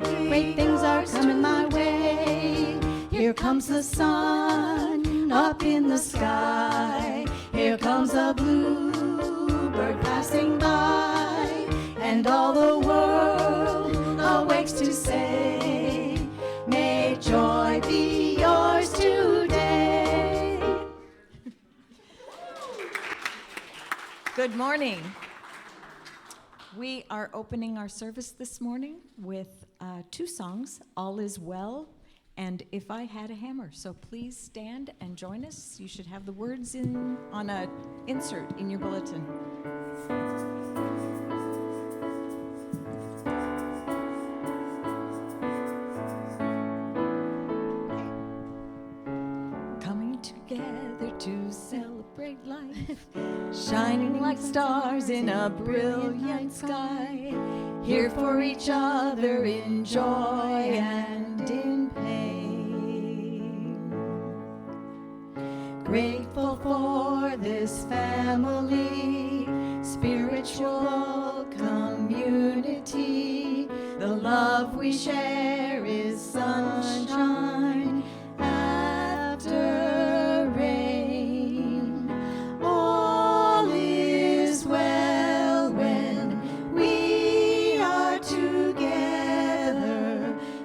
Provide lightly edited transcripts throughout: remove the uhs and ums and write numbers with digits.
Great things are coming my way. Here comes the sun up in the sky. Here comes a bluebird passing by. And all the world awakes to say, may joy be yours today. Good morning. We are opening our service this morning with two songs, All Is Well and If I Had a Hammer. So please stand and join us. You should have the words on an insert in your bulletin. Coming together to celebrate life, shining like stars in a brilliant sky, here for each other in joy and in pain. Grateful for this family, spiritual community. The love we share is sunshine after rain. All is well when we are together,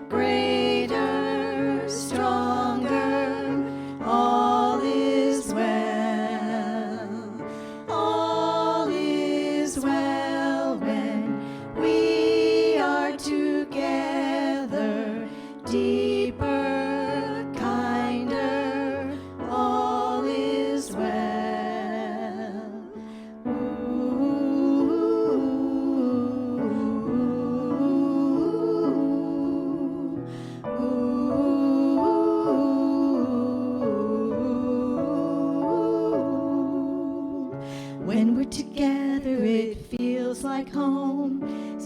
greater, stronger. All is well. All is well when we are together, deeper, kinder. All is well. When we're together, it feels like home.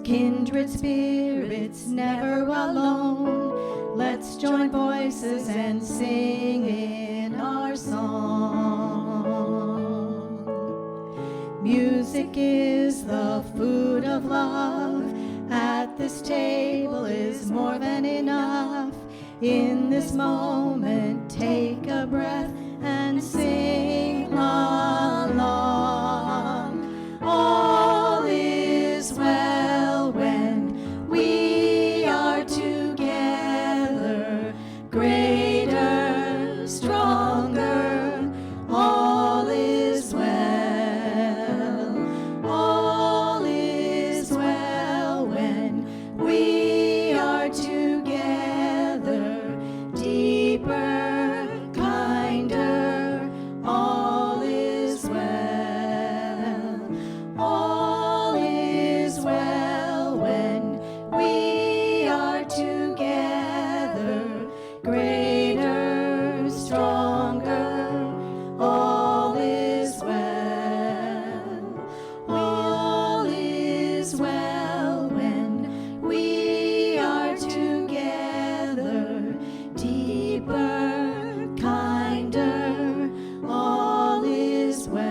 Kindred spirits, never alone. Let's join voices and sing in our song. Music is the food of love. At this table is more than enough. In this moment, take a breath and sing along. All is well when we are together, greater, stronger. All is well. All is well when we are together, deeper, kinder. All is well. All is well when we are together, greater, stronger. All is well. All is well when we are together, deeper, kinder. All is well.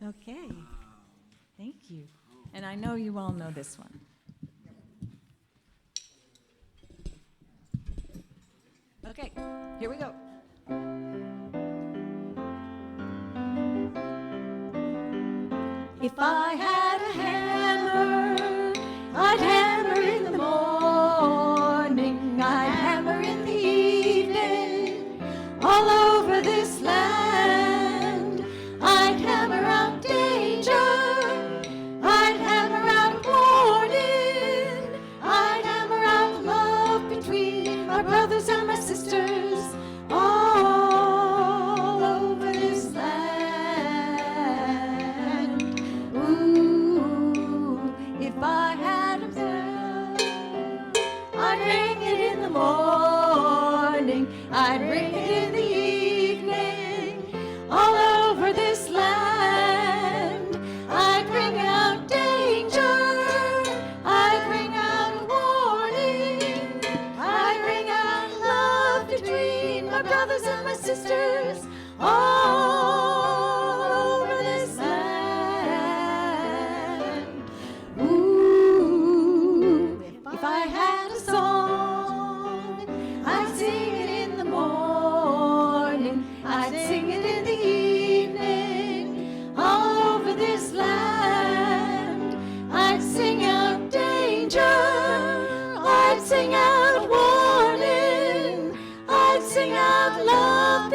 Okay, thank you. And I know you all know this one. Okay, here we go. If I had a hammer, I'd hammer in the morning, I'd hammer in the evening, all over this land. I'd hammer out danger, I'd hammer out warning, I'd hammer out love between my brothers and my sisters.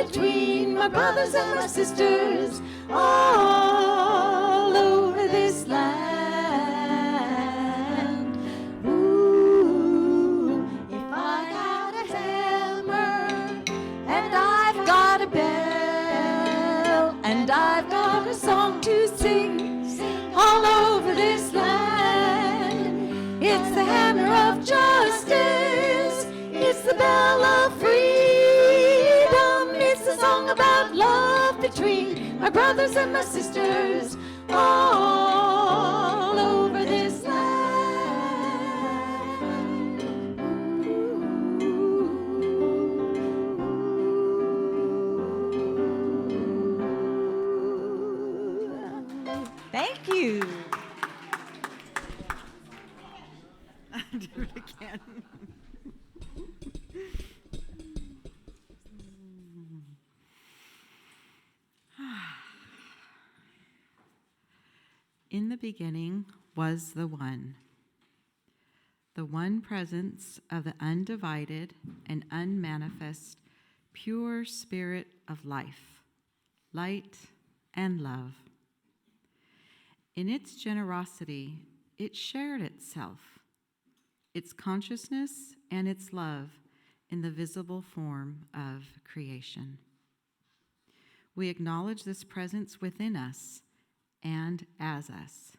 between my brothers and my sisters all over this land. Ooh, if I had a hammer and I've got a bell and I've got a song to sing all over this land, it's the hammer of justice, it's the bell of freedom, it's a song about love between my brothers and my sisters all over this land. Thank you. Do it again. In the beginning was the one presence of the undivided and unmanifest, pure spirit of life, light, and love. In its generosity, it shared itself, its consciousness and its love in the visible form of creation. We acknowledge this presence within us and as us,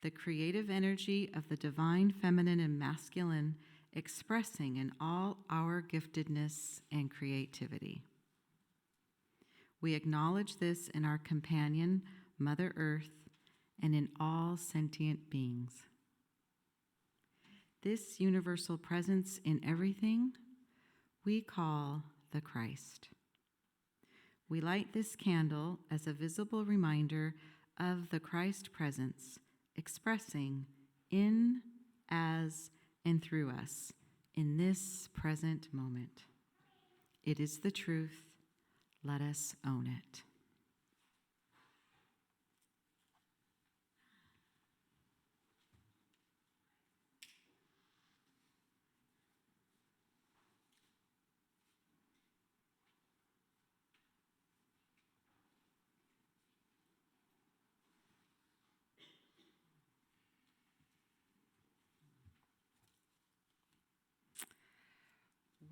the creative energy of the divine feminine and masculine expressing in all our giftedness and creativity. We acknowledge this in our companion, Mother Earth, and in all sentient beings. This universal presence in everything we call the Christ. We light this candle as a visible reminder of the Christ presence expressing in, as, and through us in this present moment. It is the truth. Let us own it.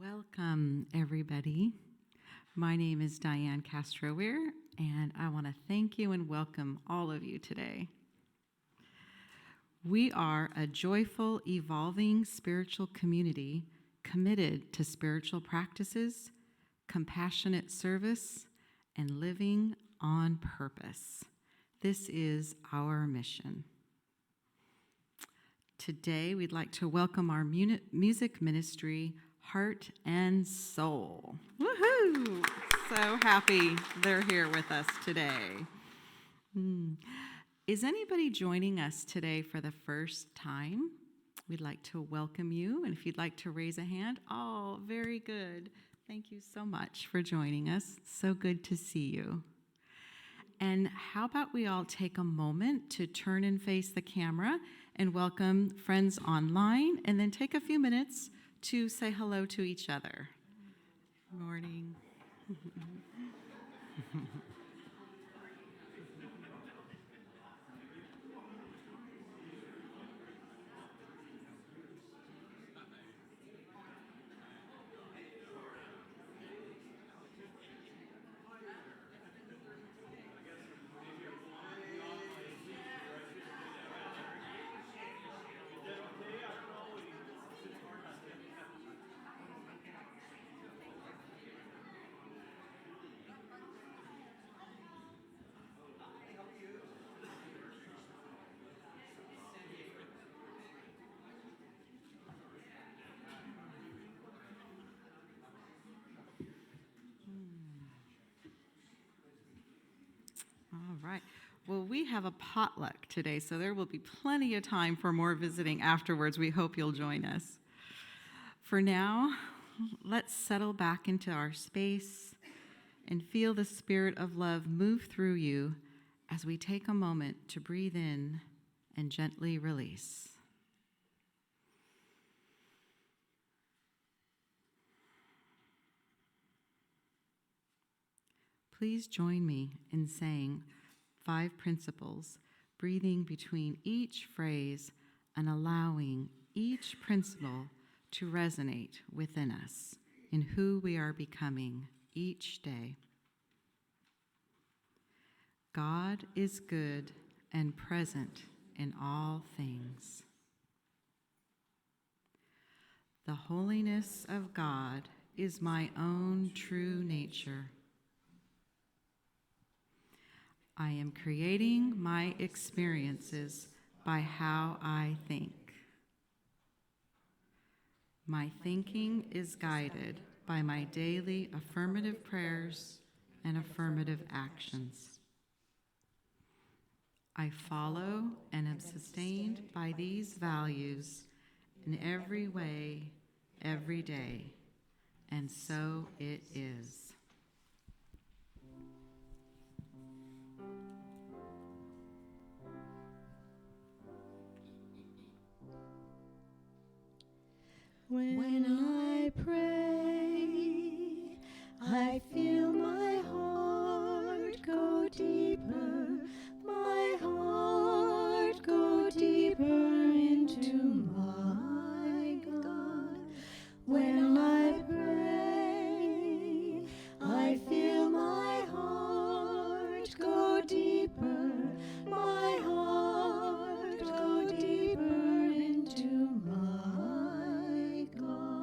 Welcome, everybody. My name is Dyann Castro-Wehr, and I want to thank you and welcome all of you today. We are a joyful, evolving spiritual community committed to spiritual practices, compassionate service, and living on purpose. This is our mission. Today, we'd like to welcome our music ministry, Heart and Soul. Woohoo! So happy they're here with us today. Is anybody joining us today for the first time? We'd like to welcome you, and if you'd like to raise a hand, oh, very good. Thank you so much for joining us. So good to see you. And how about we all take a moment to turn and face the camera and welcome friends online, and then take a few minutes to say hello to each other. Good morning. All right. Well, we have a potluck today, so there will be plenty of time for more visiting afterwards. We hope you'll join us. For now, let's settle back into our space and feel the spirit of love move through you as we take a moment to breathe in and gently release. please join me in saying 5 principles, breathing between each phrase and allowing each principle to resonate within us in who we are becoming each day. God is good and present in all things. The holiness of God is my own true nature. I am creating my experiences by how I think. My thinking is guided by my daily affirmative prayers and affirmative actions. I follow and am sustained by these values in every way, every day, and so it is. When I pray, I feel my heart go deeper, my heart go deeper into my God. When I pray, I feel my heart go deeper, my heart go deeper into my God.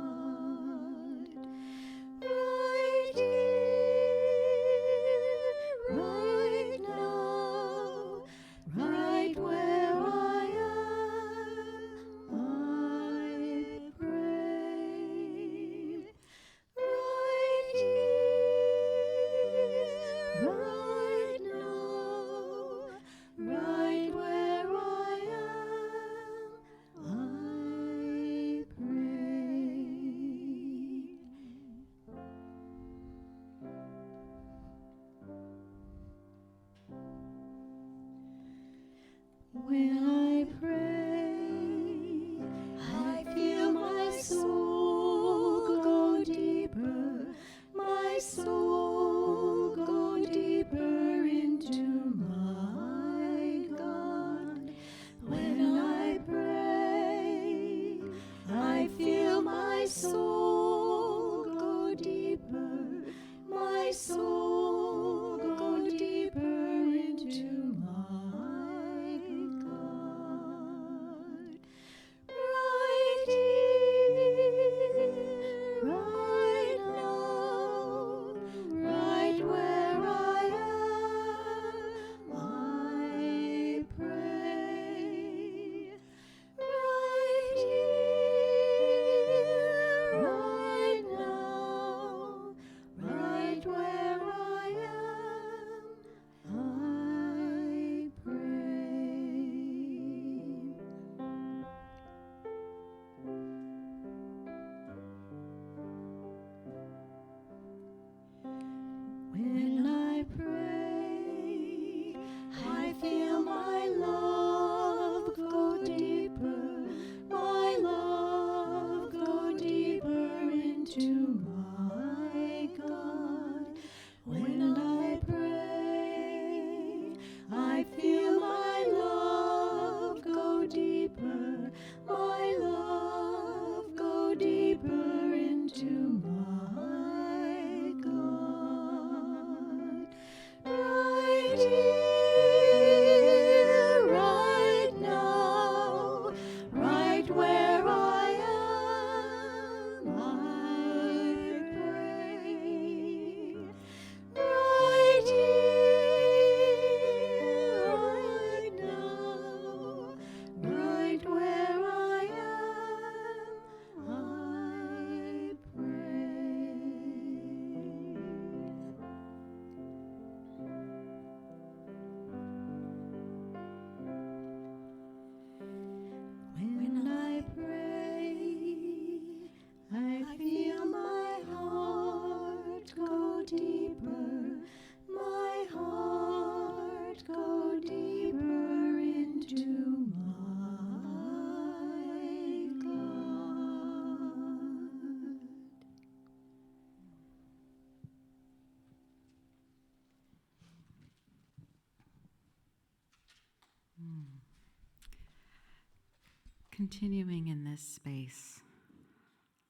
continuing in this space,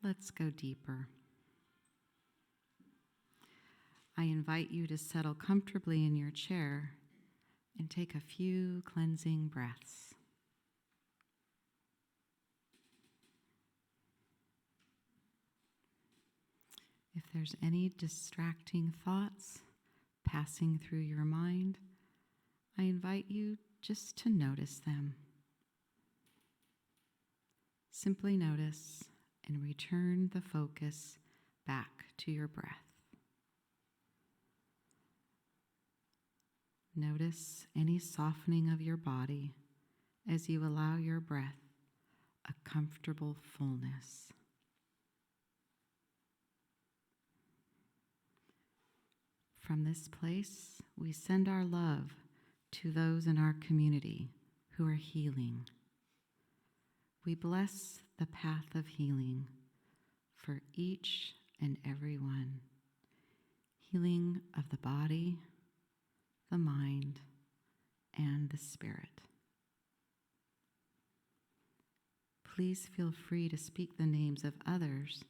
let's go deeper. I invite you to settle comfortably in your chair and take a few cleansing breaths. If there's any distracting thoughts passing through your mind, I invite you just to notice them. Simply notice and return the focus back to your breath. Notice any softening of your body as you allow your breath a comfortable fullness. From this place, we send our love to those in our community who are healing. We bless the path of healing for each and every one. Healing of the body, the mind, and the spirit. Please feel free to speak the names of others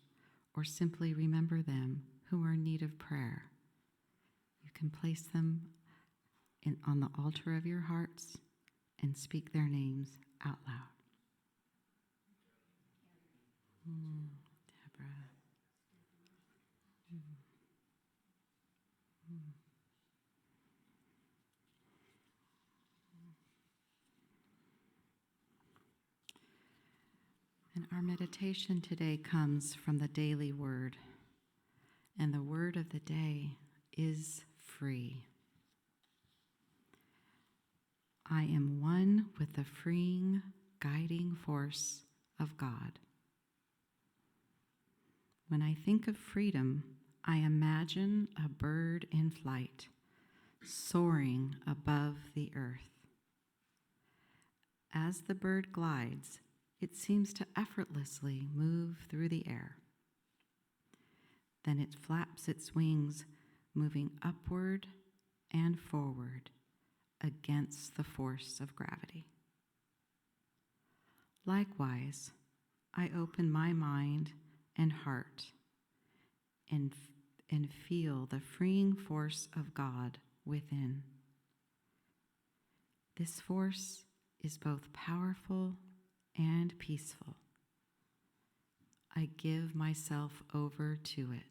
or simply remember them who are in need of prayer. You can place them on the altar of your hearts and speak their names out loud. Deborah. And our meditation today comes from the daily word. And the word of the day is free. I am one with the freeing, guiding force of God. When I think of freedom, I imagine a bird in flight, soaring above the earth. As the bird glides, it seems to effortlessly move through the air. Then it flaps its wings, moving upward and forward against the force of gravity. Likewise, I open my mind and heart and feel the freeing force of God within. This force is both powerful and peaceful. I give myself over to it.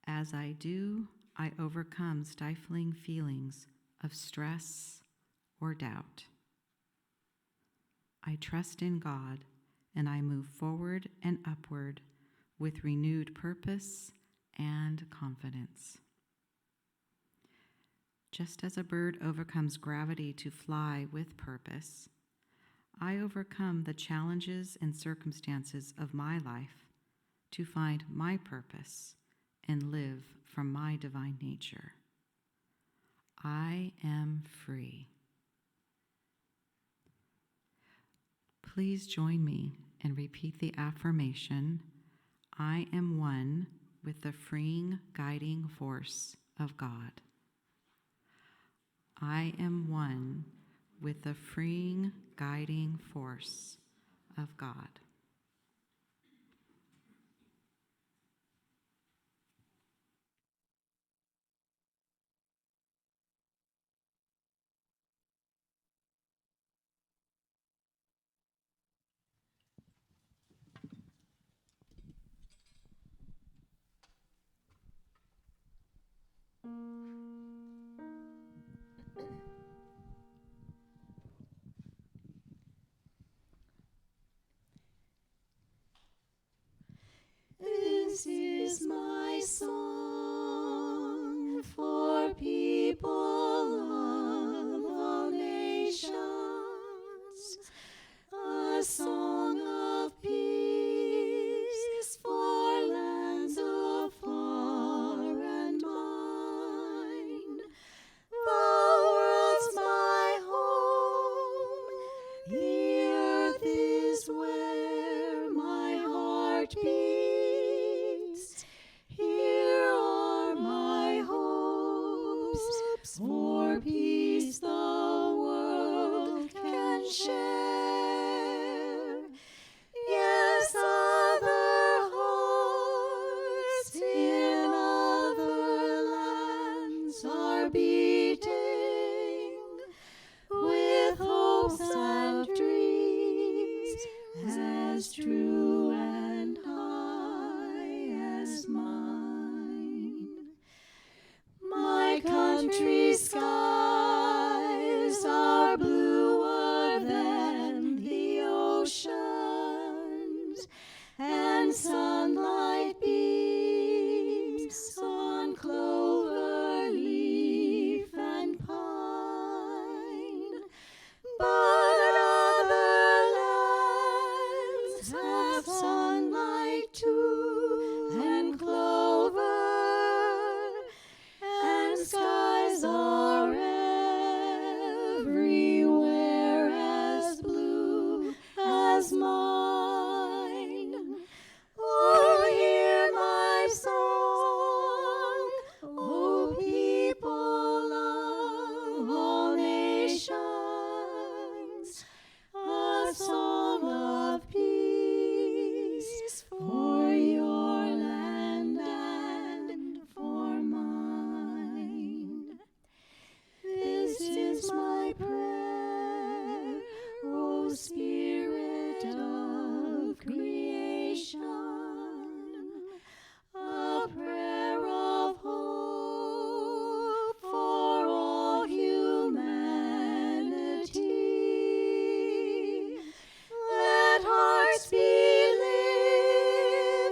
As I do, I overcome stifling feelings of stress or doubt. I trust in God, and I move forward and upward with renewed purpose and confidence. Just as a bird overcomes gravity to fly with purpose, I overcome the challenges and circumstances of my life to find my purpose and live from my divine nature. I am free. Please join me and repeat the affirmation, I am one with the freeing, guiding force of God. I am one with the freeing, guiding force of God. This is my song for people of all nations, a song of peace for lands afar and mine. The world's my home, the earth is where my heart beats. Here are my hopes for peace the world can share. as true and high as mine. My country's skies are bluer than the oceans, and sunlight beams on clover leaf and pine. But other lands have sunlight too, and clover, and skies are everywhere as blue as mine. Oh, hear my song, oh, people of all nations, a song of peace for your land and for mine. This is my prayer, O Spirit of creation, a prayer of hope for all humanity. Let hearts be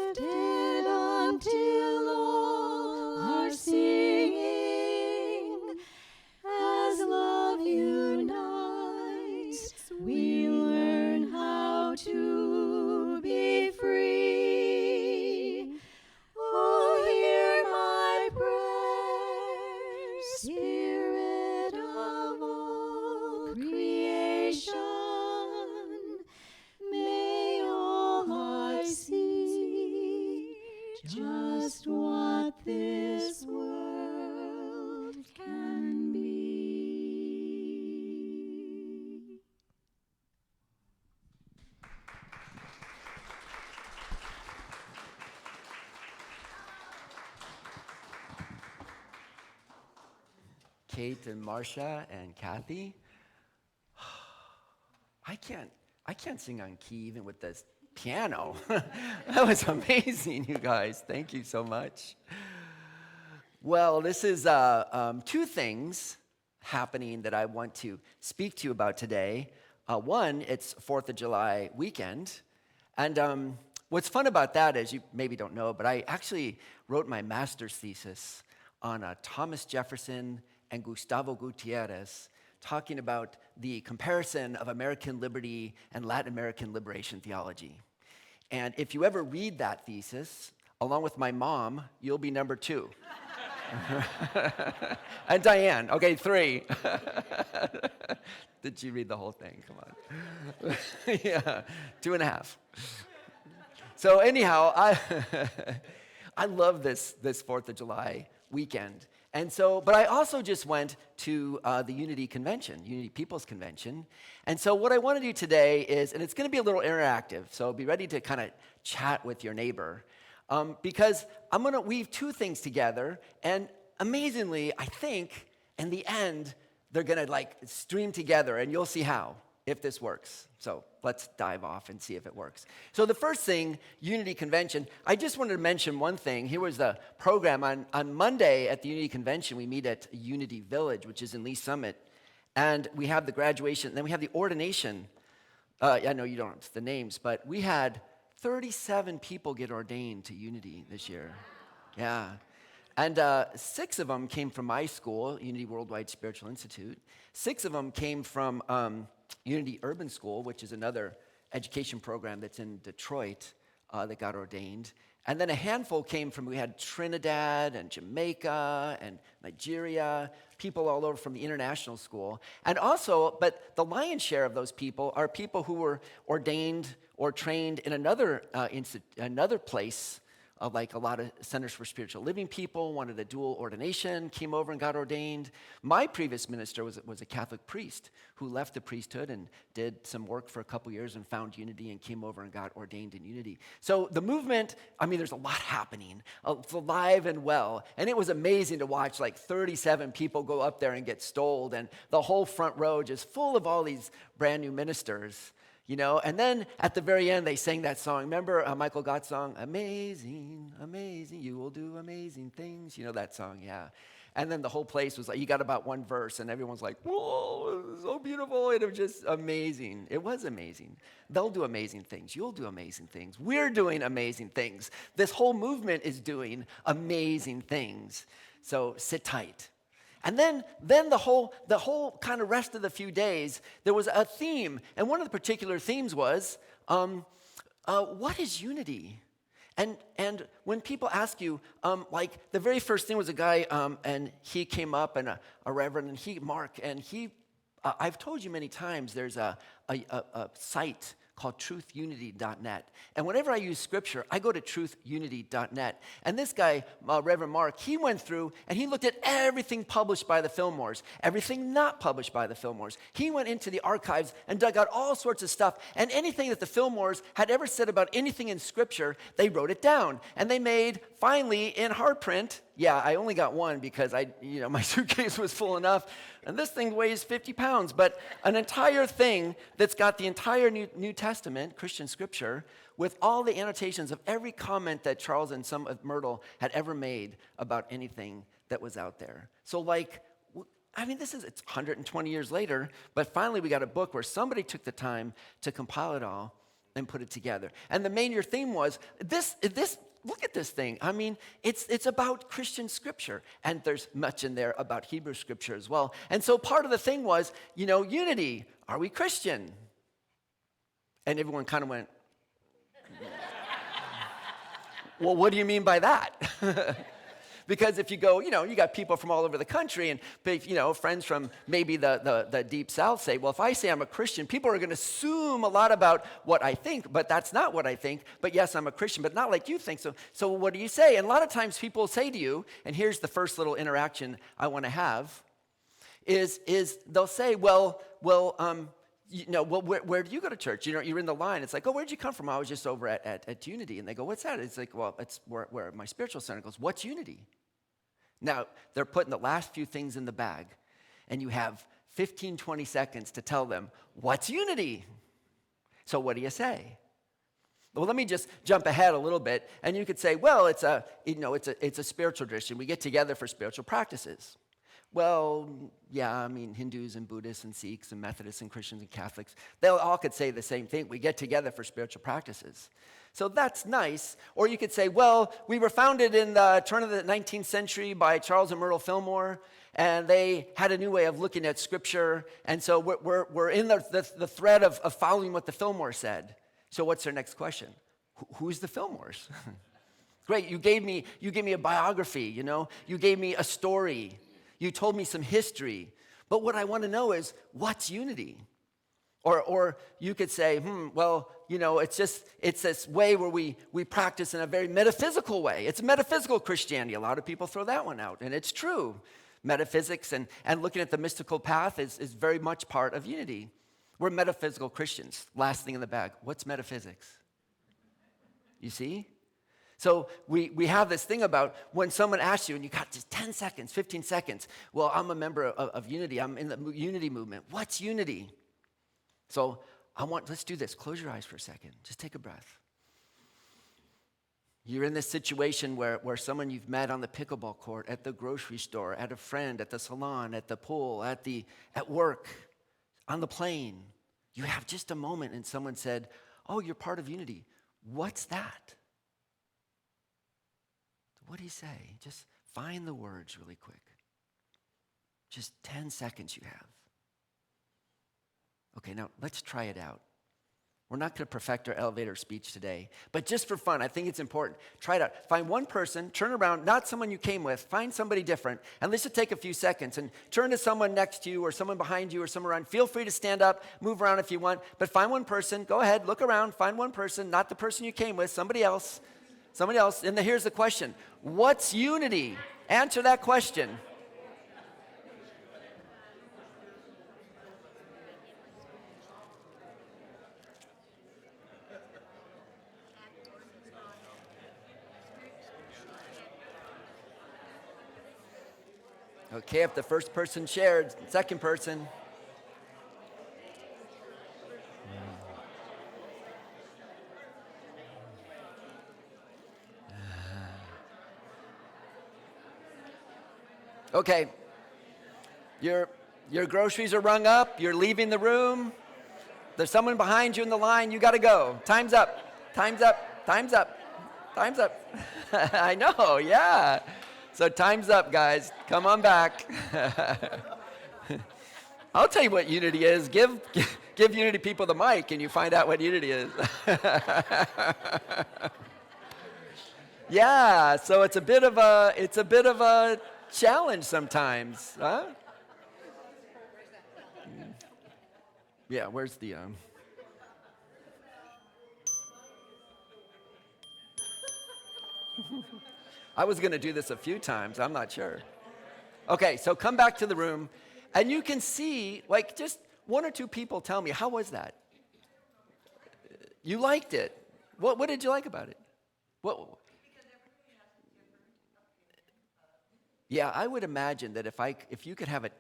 lifted until all are singing. As love unites, we learn how to be free. Oh, hear my prayer, Spirit of all creation. May all hearts see just what this world can be. Kate and Marcia and Kathy. I can't sing on key even with this piano. That was amazing, you guys. Thank you so much. Well, this is two things happening that I want to speak to you about today. One, it's 4th of July weekend. And what's fun about that is, you maybe don't know, but I actually wrote my master's thesis on Thomas Jefferson and Gustavo Gutierrez, talking about the comparison of American liberty and Latin American liberation theology. And if you ever read that thesis, along with my mom, you'll be number 2. And Dyann, okay, 3. Did you read the whole thing? Come on. Yeah, 2.5. So anyhow, I love this 4th of July weekend. And so, but I also just went to the Unity Convention, Unity People's Convention. And so what I want to do today is, and it's going to be a little interactive, so be ready to kind of chat with your neighbor. Because I'm going to weave two things together, and amazingly, I think, in the end, they're going to like stream together, and you'll see how, if this works. So let's dive off and see if it works. So the first thing, Unity Convention, I just wanted to mention one thing. Here was the program. On Monday at the Unity Convention, we meet at Unity Village, which is in Lee Summit, and we have the graduation, then we have the ordination. I know you don't know the names, but we had 37 people get ordained to Unity this year. Yeah. And 6 of them came from my school, Unity Worldwide Spiritual Institute. 6 of them came from Unity Urban School, which is another education program that's in Detroit that got ordained. And then a handful came from, we had Trinidad and Jamaica and Nigeria, people all over from the international school. And also, but the lion's share of those people are people who were ordained or trained in another place, like a lot of Centers for Spiritual Living people, wanted a dual ordination, came over and got ordained. My previous minister was a Catholic priest who left the priesthood and did some work for a couple years and found Unity and came over and got ordained in Unity. So the movement, I mean, there's a lot happening. It's alive and well. And it was amazing to watch like 37 people go up there and get stoled, and the whole front row just full of all these brand new ministers. you know? And then at the very end, they sang that song. Remember Michael Gott's song? Amazing, amazing, you will do amazing things. You know that song, yeah. And then the whole place was like, you got about one verse, and everyone's like, whoa, it was so beautiful. It was just amazing. It was amazing. They'll do amazing things. You'll do amazing things. We're doing amazing things. This whole movement is doing amazing things. So sit tight. And then the whole kind of rest of the few days, there was a theme. And one of the particular themes was, what is unity? And when people ask you, like the very first thing was a guy, and he came up, and a reverend, and Mark, and I've told you many times, there's a site called truthunity.net. And whenever I use scripture, I go to truthunity.net. And this guy, Reverend Mark, he went through and he looked at everything published by the Fillmores, everything not published by the Fillmores. He went into the archives and dug out all sorts of stuff. And anything that the Fillmores had ever said about anything in scripture, they wrote it down. And they made, finally, in hard print, yeah, I only got one because my suitcase was full enough. And this thing weighs 50 pounds. But an entire thing that's got the entire New Testament, Christian scripture, with all the annotations of every comment that Charles and some of Myrtle had ever made about anything that was out there. So it's 120 years later, but finally we got a book where somebody took the time to compile it all and put it together. And the major theme was, look at this thing. I mean, it's about Christian scripture, and there's much in there about Hebrew scripture as well. And so part of the thing was, unity. Are we Christian? And everyone kind of went, well, what do you mean by that? Because if you go, you got people from all over the country, and friends from maybe the deep south say, well, if I say I'm a Christian, people are going to assume a lot about what I think, but that's not what I think. But yes, I'm a Christian, but not like you think. So what do you say? And a lot of times people say to you, and here's the first little interaction I want to have, is they'll say, where do you go to church? You're in the line. It's like, oh, where'd you come from? I was just over at Unity. And they go, what's that? It's like, well, it's where my spiritual center goes. What's Unity? Now, they're putting the last few things in the bag, and you have 15, 20 seconds to tell them, what's unity? So what do you say? Well, let me just jump ahead a little bit, and you could say, well, it's a spiritual tradition. We get together for spiritual practices. Well, yeah, Hindus and Buddhists and Sikhs and Methodists and Christians and Catholics, they all could say the same thing. We get together for spiritual practices. So that's nice. Or you could say, well, we were founded in the turn of the 19th century by Charles and Myrtle Fillmore, and they had a new way of looking at Scripture, and so we're in the thread of following what the Fillmore said. So what's their next question? Who's the Fillmores? Great, you gave me a biography, you gave me a story, you told me some history, but what I want to know is, what's unity? Or you could say, it's this way where we practice in a very metaphysical way. It's metaphysical Christianity. A lot of people throw that one out, and it's true. Metaphysics and looking at the mystical path is very much part of unity. We're metaphysical Christians. Last thing in the bag, what's metaphysics? You see? So we have this thing about when someone asks you, and you got just 10 seconds, 15 seconds, well, I'm a member of unity. I'm in the unity movement. What's unity? So let's do this. Close your eyes for a second. Just take a breath. You're in this situation where someone you've met on the pickleball court, at the grocery store, at a friend, at the salon, at the pool, at work, on the plane. You have just a moment and someone said, oh, you're part of unity. What's that? What do you say? Just find the words really quick. Just 10 seconds you have. Okay, now let's try it out. We're not going to perfect our elevator speech today, but just for fun, I think it's important. Try it out. Find one person, turn around, not someone you came with, find somebody different, and let's just take a few seconds and turn to someone next to you or someone behind you or someone around. Feel free to stand up, move around if you want, but find one person. Go ahead, look around, find one person, not the person you came with, somebody else. And here's the question. What's unity? Answer that question. Okay, if the first person shared, second person. Okay. Your groceries are rung up. You're leaving the room. There's someone behind you in the line. You got to go. Time's up. Time's up. Time's up. Time's up. I know, yeah. So time's up, guys. Come on back. I'll tell you what unity is. Give unity people the mic and you find out what unity is. Yeah, so it's a bit of a challenge sometimes, huh? Yeah, where's the I was going to do this a few times. I'm not sure. Okay, so come back to the room, and you can see, like, just one or two people tell me, how was that? You liked it. What did you like about it? What? Yeah, I would imagine that if you could have a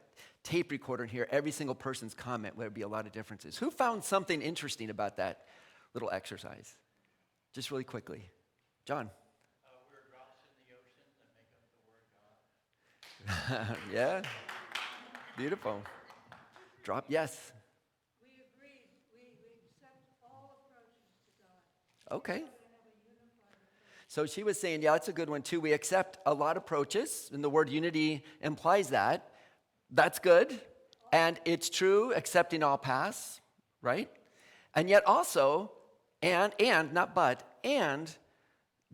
tape recorder and hear every single person's comment, there would be a lot of differences. Who found something interesting about that little exercise? Just really quickly. John. We're drops in the ocean that make up the word God. Yeah. Beautiful. Drop, yes. We agreed. We accept all approaches to God. Okay. So she was saying, yeah, that's a good one too. We accept a lot of approaches, and the word unity implies that. That's good. And it's true, accepting all paths, right? And yet also, and not but, and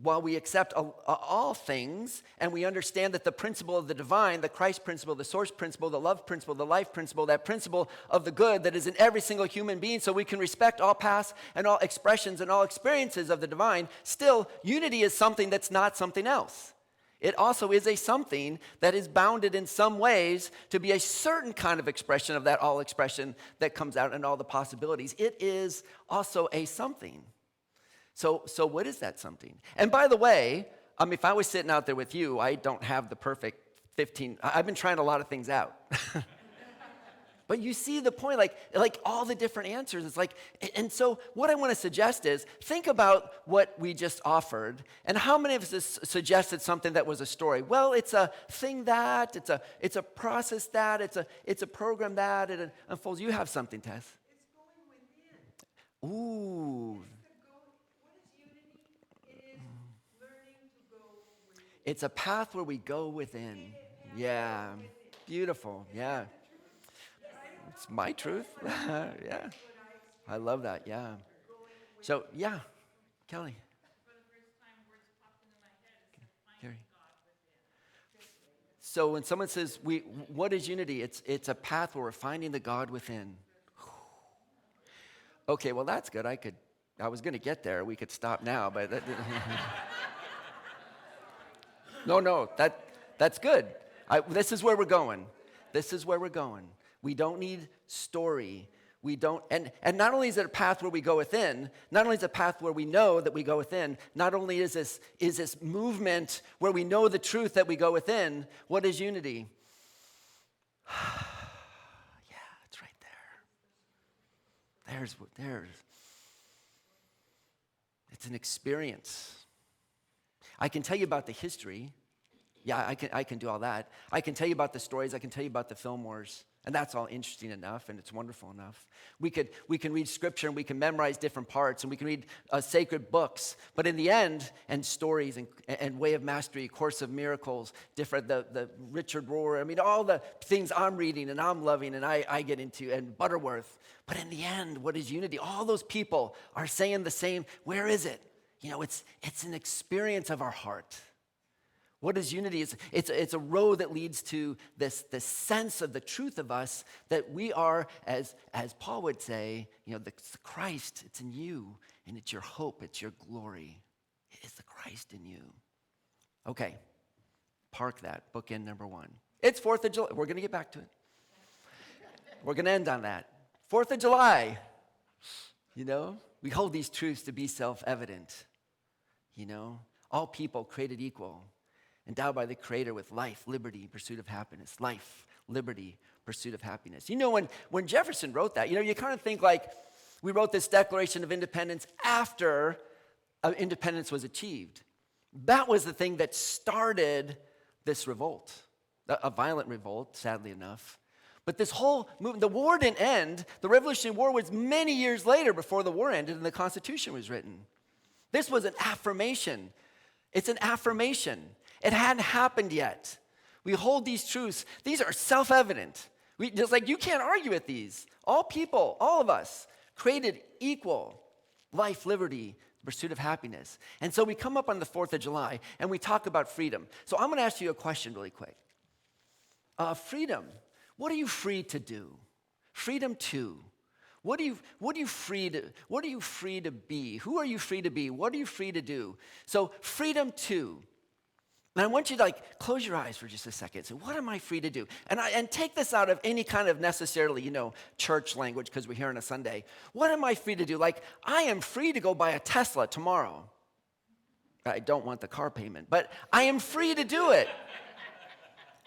while we accept all things, and we understand that the principle of the divine, the Christ principle, the source principle, the love principle, the life principle, that principle of the good that is in every single human being, so we can respect all paths and all expressions and all experiences of the divine, still, unity is something that's not something else. It also is a something that is bounded in some ways to be a certain kind of expression of that all expression that comes out and all the possibilities. It is also a something. So what is that something? And by the way, if I was sitting out there with you, I don't have the perfect 15. I've been trying a lot of things out. But you see the point, like all the different answers. It's like, and so what I want to suggest is, think about what we just offered, and how many of us suggested something that was a story? Well, it's a thing that, it's a process that, it's a program that, it unfolds. You have something, Tess. It's going within. Ooh. It's a path where we go within. Yeah. Beautiful. Yeah. It's my truth. Yeah. I love that. Yeah. So, yeah. Kelly. Gary. So when someone says, what is unity? It's a path where we're finding the God within. Okay, well, that's good. I was going to get there. We could stop now, but that No, that's good. This is where we're going. This is where we're going. We don't need story. We don't, and not only is it a path where we go within, not only is it a path where we know that we go within, not only is this movement where we know the truth that we go within. What is unity? Yeah, it's right there. There's. It's an experience. I can tell you about the history. Yeah, I can do all that. I can tell you about the stories. I can tell you about the Fillmores. And that's all interesting enough, and it's wonderful enough. We can read scripture, and we can memorize different parts, and we can read sacred books. But in the end, and stories, and Way of Mastery, Course of Miracles, different the Richard Rohr, all the things I'm reading and I'm loving and I get into, and Butterworth. But in the end, what is unity? All those people are saying the same. Where is it? It's an experience of our heart. What is unity? It's a road that leads to this sense of the truth of us, that we are, as Paul would say, the Christ, it's in you, and it's your hope, it's your glory. It is the Christ in you. Okay, park that, bookend number 1. It's 4th of July. We're going to get back to it. We're going to end on that. 4th of July, we hold these truths to be self-evident. All people created equal, endowed by the Creator with life, liberty, pursuit of happiness. Life, liberty, pursuit of happiness. When Jefferson wrote that, you kind of think like we wrote this Declaration of Independence after independence was achieved. That was the thing that started this revolt. a violent revolt, sadly enough. But this whole movement, the war didn't end. The Revolutionary War was many years later before the war ended and the Constitution was written. This was an affirmation. It's an affirmation. It hadn't happened yet. We hold these truths. These are self-evident. Just like you can't argue with these. All people, all of us, created equal life, liberty, the pursuit of happiness. And so we come up on the 4th of July and we talk about freedom. So I'm going to ask you a question really quick. Freedom. What are you free to do? Freedom to. What are you free to be? Who are you free to be? What are you free to do? So freedom to. And I want you to close your eyes for just a second. So what am I free to do? And take this out of any kind of necessarily, church language because we're here on a Sunday. What am I free to do? I am free to go buy a Tesla tomorrow. I don't want the car payment, but I am free to do it.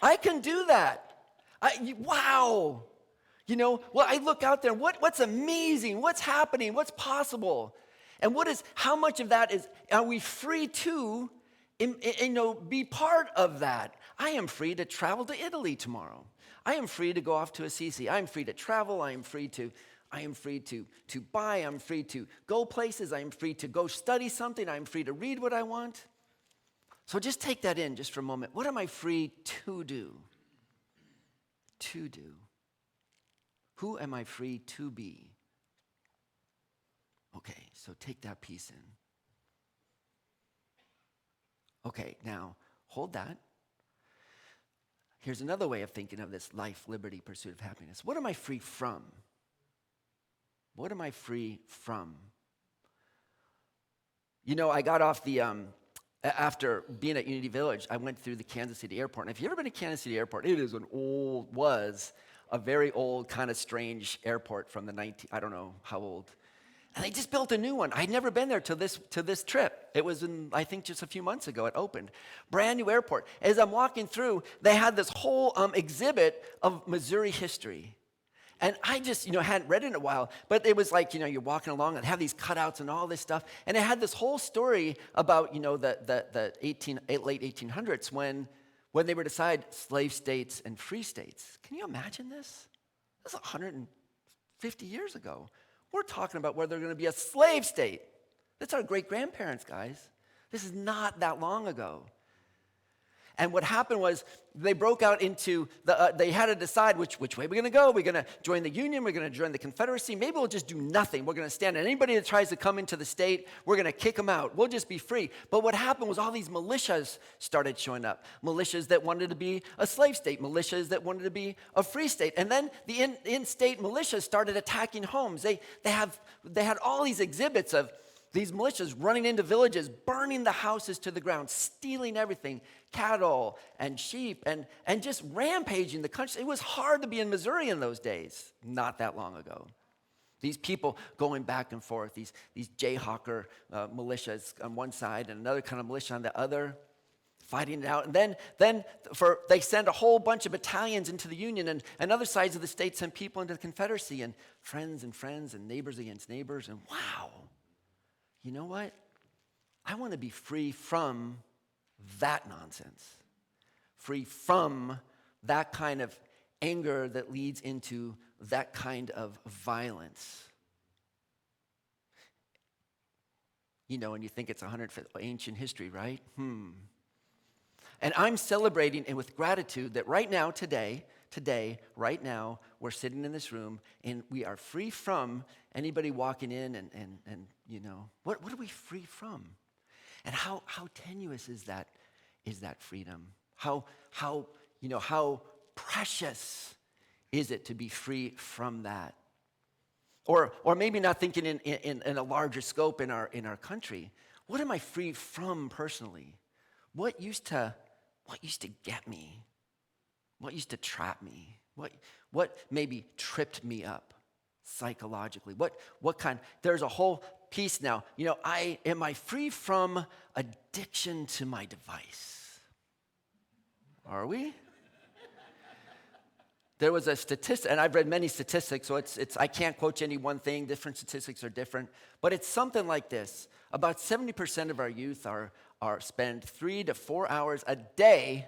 I can do that. Wow. I look out there, what's amazing, what's happening, what's possible? And how much of that are we free to, be part of that? I am free to travel to Italy tomorrow. I am free to go off to Assisi. I am free to travel. I am free to buy. I'm free to go places. I am free to go study something. I am free to read what I want. So just take that in just for a moment. What am I free to do? To do. Who am I free to be? Okay, so take that piece in. Okay, now hold that. Here's another way of thinking of this life, liberty, pursuit of happiness. What am I free from? What am I free from? I got off after being at Unity Village, I went through the Kansas City Airport. And if you've ever been to Kansas City Airport, it is was a very old, kind of strange airport from I don't know how old. And they just built a new one. I'd never been there to this trip. It was I think just a few months ago it opened. Brand new airport. As I'm walking through, they had this whole exhibit of Missouri history. And I just, hadn't read it in a while, but it was you're walking along and have these cutouts and all this stuff. And it had this whole story about, the late 1800s when they were decided slave states and free states. Can you imagine this? This is 150 years ago. We're talking about whether they're going to be a slave state. That's our great-grandparents, guys. This is not that long ago. And what happened was they broke out into they had to decide which way we're going to go. We're going to join the Union. We're going to join the Confederacy. Maybe we'll just do nothing. We're going to stand. And anybody that tries to come into the state, we're going to kick them out. We'll just be free. But what happened was all these militias started showing up. Militias that wanted to be a slave state. Militias that wanted to be a free state. And then the in-state militias started attacking homes. They had all these exhibits of these militias running into villages, burning the houses to the ground, stealing everything, cattle and sheep, and just rampaging the country. It was hard to be in Missouri in those days, not that long ago. These people going back and forth, these Jayhawker militias on one side and another kind of militia on the other, fighting it out. And then they send a whole bunch of battalions into the Union, and other sides of the state send people into the Confederacy, and friends and neighbors against neighbors, and wow. You know what? I want to be free from that nonsense. Free from that kind of anger that leads into that kind of violence. And you think it's 100th ancient history, right? And I'm celebrating and with gratitude that right now, today, right now, we're sitting in this room and we are free from anybody walking in and what are we free from? And how tenuous is that freedom? How precious is it to be free from that? Or maybe not thinking in a larger scope in our country. What am I free from personally? What used to get me? What used to trap me? What maybe tripped me up psychologically? What kind? There's a whole piece now. Am I free from addiction to my device? Are we? There was a statistic, and I've read many statistics, so it's I can't quote any one thing. Different statistics are different, but it's something like this: about 70% of our youth are spend 3 to 4 hours a day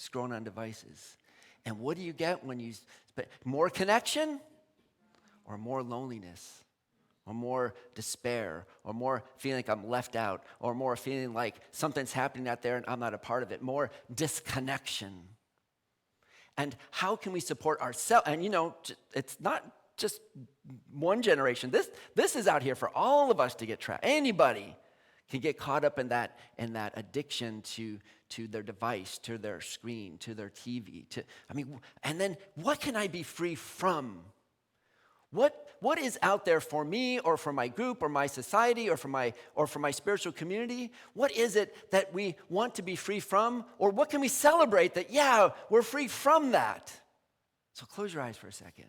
scrolling on devices. And what do you get when you spend more connection or more loneliness or more despair or more feeling like I'm left out or more feeling like something's happening out there and I'm not a part of it, more disconnection. And how can we support ourselves? And it's not just one generation. This is out here for all of us to get trapped. Anybody can get caught up in that addiction to their device, to their screen, to their TV. And then what can I be free from? What is out there for me or for my group or my society or for my spiritual community? What is it that we want to be free from? Or what can we celebrate that, yeah, we're free from that? So close your eyes for a second.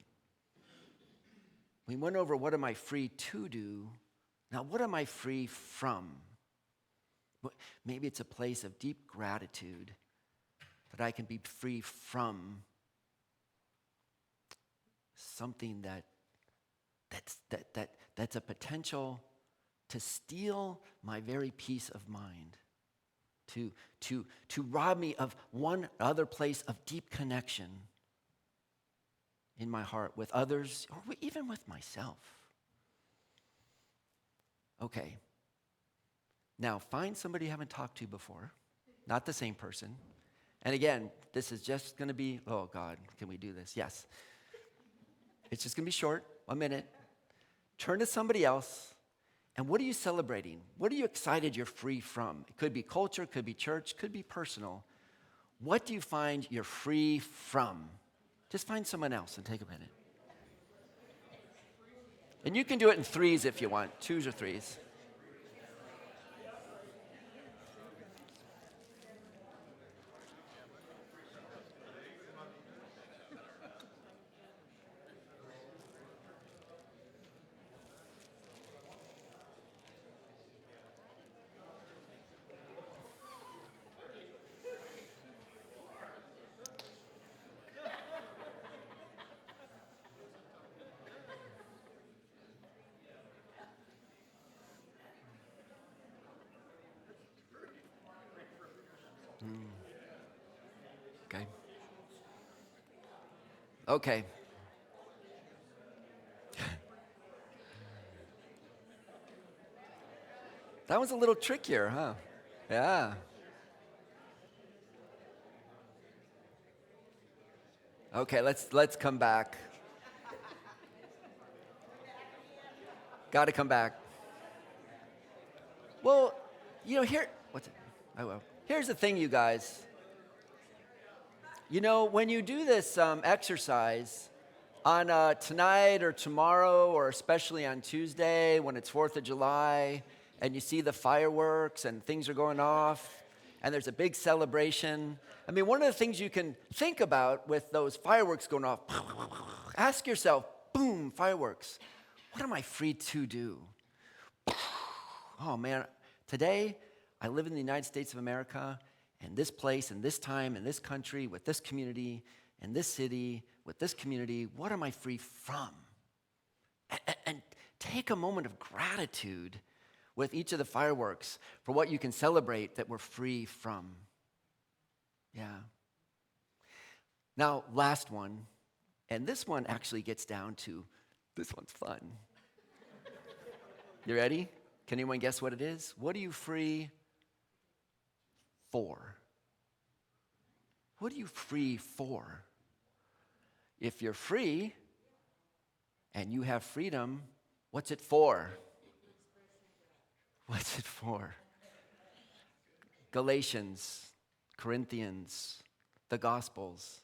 We went over what am I free to do. Now, what am I free from? Maybe it's a place of deep gratitude that I can be free from something that's a potential to steal my very peace of mind, to rob me of one other place of deep connection in my heart with others or even with myself. Okay. Now, find somebody you haven't talked to before, not the same person. And again, this is just going to be, oh God, can we do this? Yes. It's just going to be short, 1 minute. Turn to somebody else, and what are you celebrating? What are you excited you're free from? It could be culture, could be church, could be personal. What do you find you're free from? Just find someone else and take a minute. And you can do it in threes if you want, 2s or 3s. Okay. That was a little trickier, huh? Yeah. Okay, let's come back. Got to come back. Well, here's the thing, you guys. When you do this exercise on tonight or tomorrow, or especially on Tuesday when it's 4th of July, and you see the fireworks and things are going off, and there's a big celebration. One of the things you can think about with those fireworks going off, ask yourself, boom, fireworks. What am I free to do? Oh man, today I live in the United States of America, and this place, and this time, and this country, with this community, and this city, with this community, what am I free from? And take a moment of gratitude with each of the fireworks for what you can celebrate that we're free from. Yeah. Now, last one, and this one actually gets down to, this one's fun. You ready? Can anyone guess what it is? What are you free for? What are you free for? If you're free and you have freedom, what's it for? What's it for? Galatians, Corinthians, the Gospels.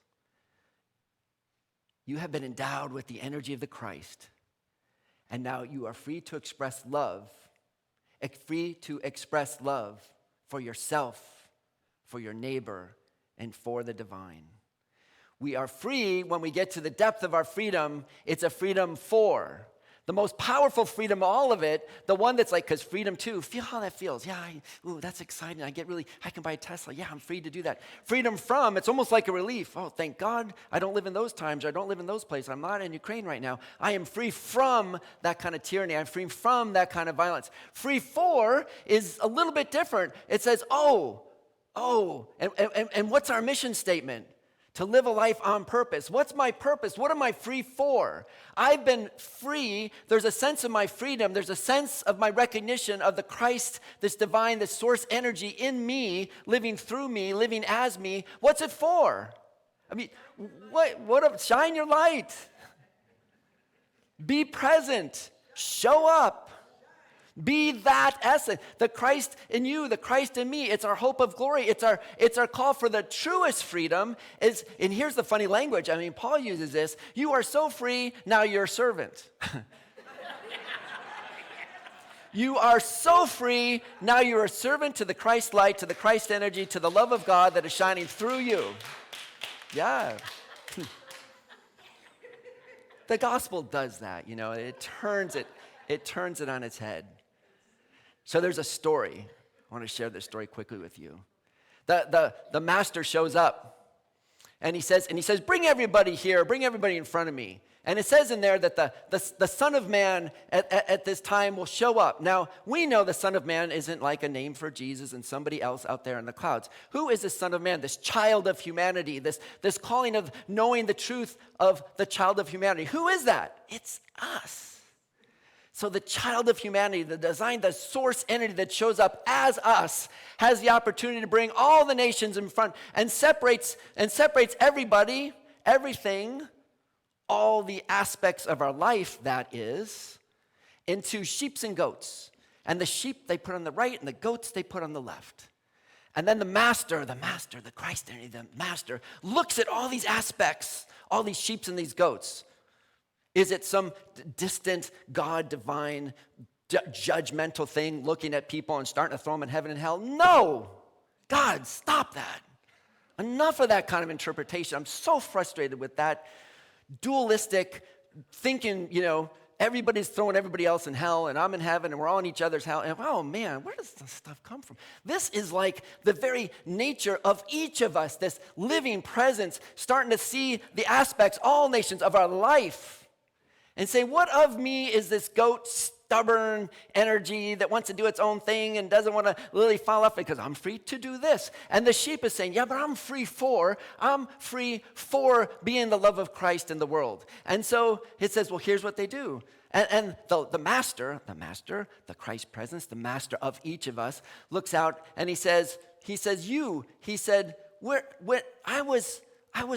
You have been endowed with the energy of the Christ, and now you are free to express love, for yourself, for your neighbor, and for the divine. We are free when we get to the depth of our freedom. It's a freedom for. The most powerful freedom, all of it, the one that's like, because freedom too, feel how that feels. Yeah, that's exciting. I can buy a Tesla. Yeah, I'm free to do that. Freedom from, it's almost like a relief. Oh, thank God I don't live in those times. I don't live in those places. I'm not in Ukraine right now. I am free from that kind of tyranny. I'm free from that kind of violence. Free for is a little bit different. It says, oh, Oh, and what's our mission statement? To live a life on purpose. What's my purpose? What am I free for? I've been free. There's a sense of my freedom. There's a sense of my recognition of the Christ, this divine, this source energy in me, living through me, living as me. What's it for? I mean, shine your light. Be present. Show up. Be that essence, the Christ in you, the Christ in me. It's our hope of glory. It's our call for the truest freedom. And here's the funny language. I mean, Paul uses this. You are so free, now you're a servant. You are so free, now you're a servant to the Christ light, to the Christ energy, to the love of God that is shining through you. Yeah. The gospel does that, it turns it on its head. So there's a story. I want to share this story quickly with you. The master shows up, and he says, bring everybody here, bring everybody in front of me. And it says in there that the Son of Man at this time will show up. Now, we know the Son of Man isn't like a name for Jesus and somebody else out there in the clouds. Who is the Son of Man? This child of humanity, this calling of knowing the truth of the child of humanity. Who is that? It's us. So the child of humanity, the design, the source entity that shows up as us, has the opportunity to bring all the nations in front and separates everybody, everything, all the aspects of our life, that is, into sheep and goats. And the sheep they put on the right, and the goats they put on the left. And then the master, the Christ entity, the master, looks at all these aspects, all these sheep and these goats. Is it some distant God, divine, judgmental thing looking at people and starting to throw them in heaven and hell? No! God, stop that. Enough of that kind of interpretation. I'm so frustrated with that dualistic thinking, everybody's throwing everybody else in hell and I'm in heaven and we're all in each other's hell. And oh man, where does this stuff come from? This is like the very nature of each of us, this living presence, starting to see the aspects, all nations of our life. And say, what of me is this goat, stubborn energy that wants to do its own thing and doesn't want to really follow up because I'm free to do this. And the sheep is saying, yeah, but I'm free for being the love of Christ in the world. And so it says, well, here's what they do. And the master, the Christ presence, the master of each of us, looks out and he said, I was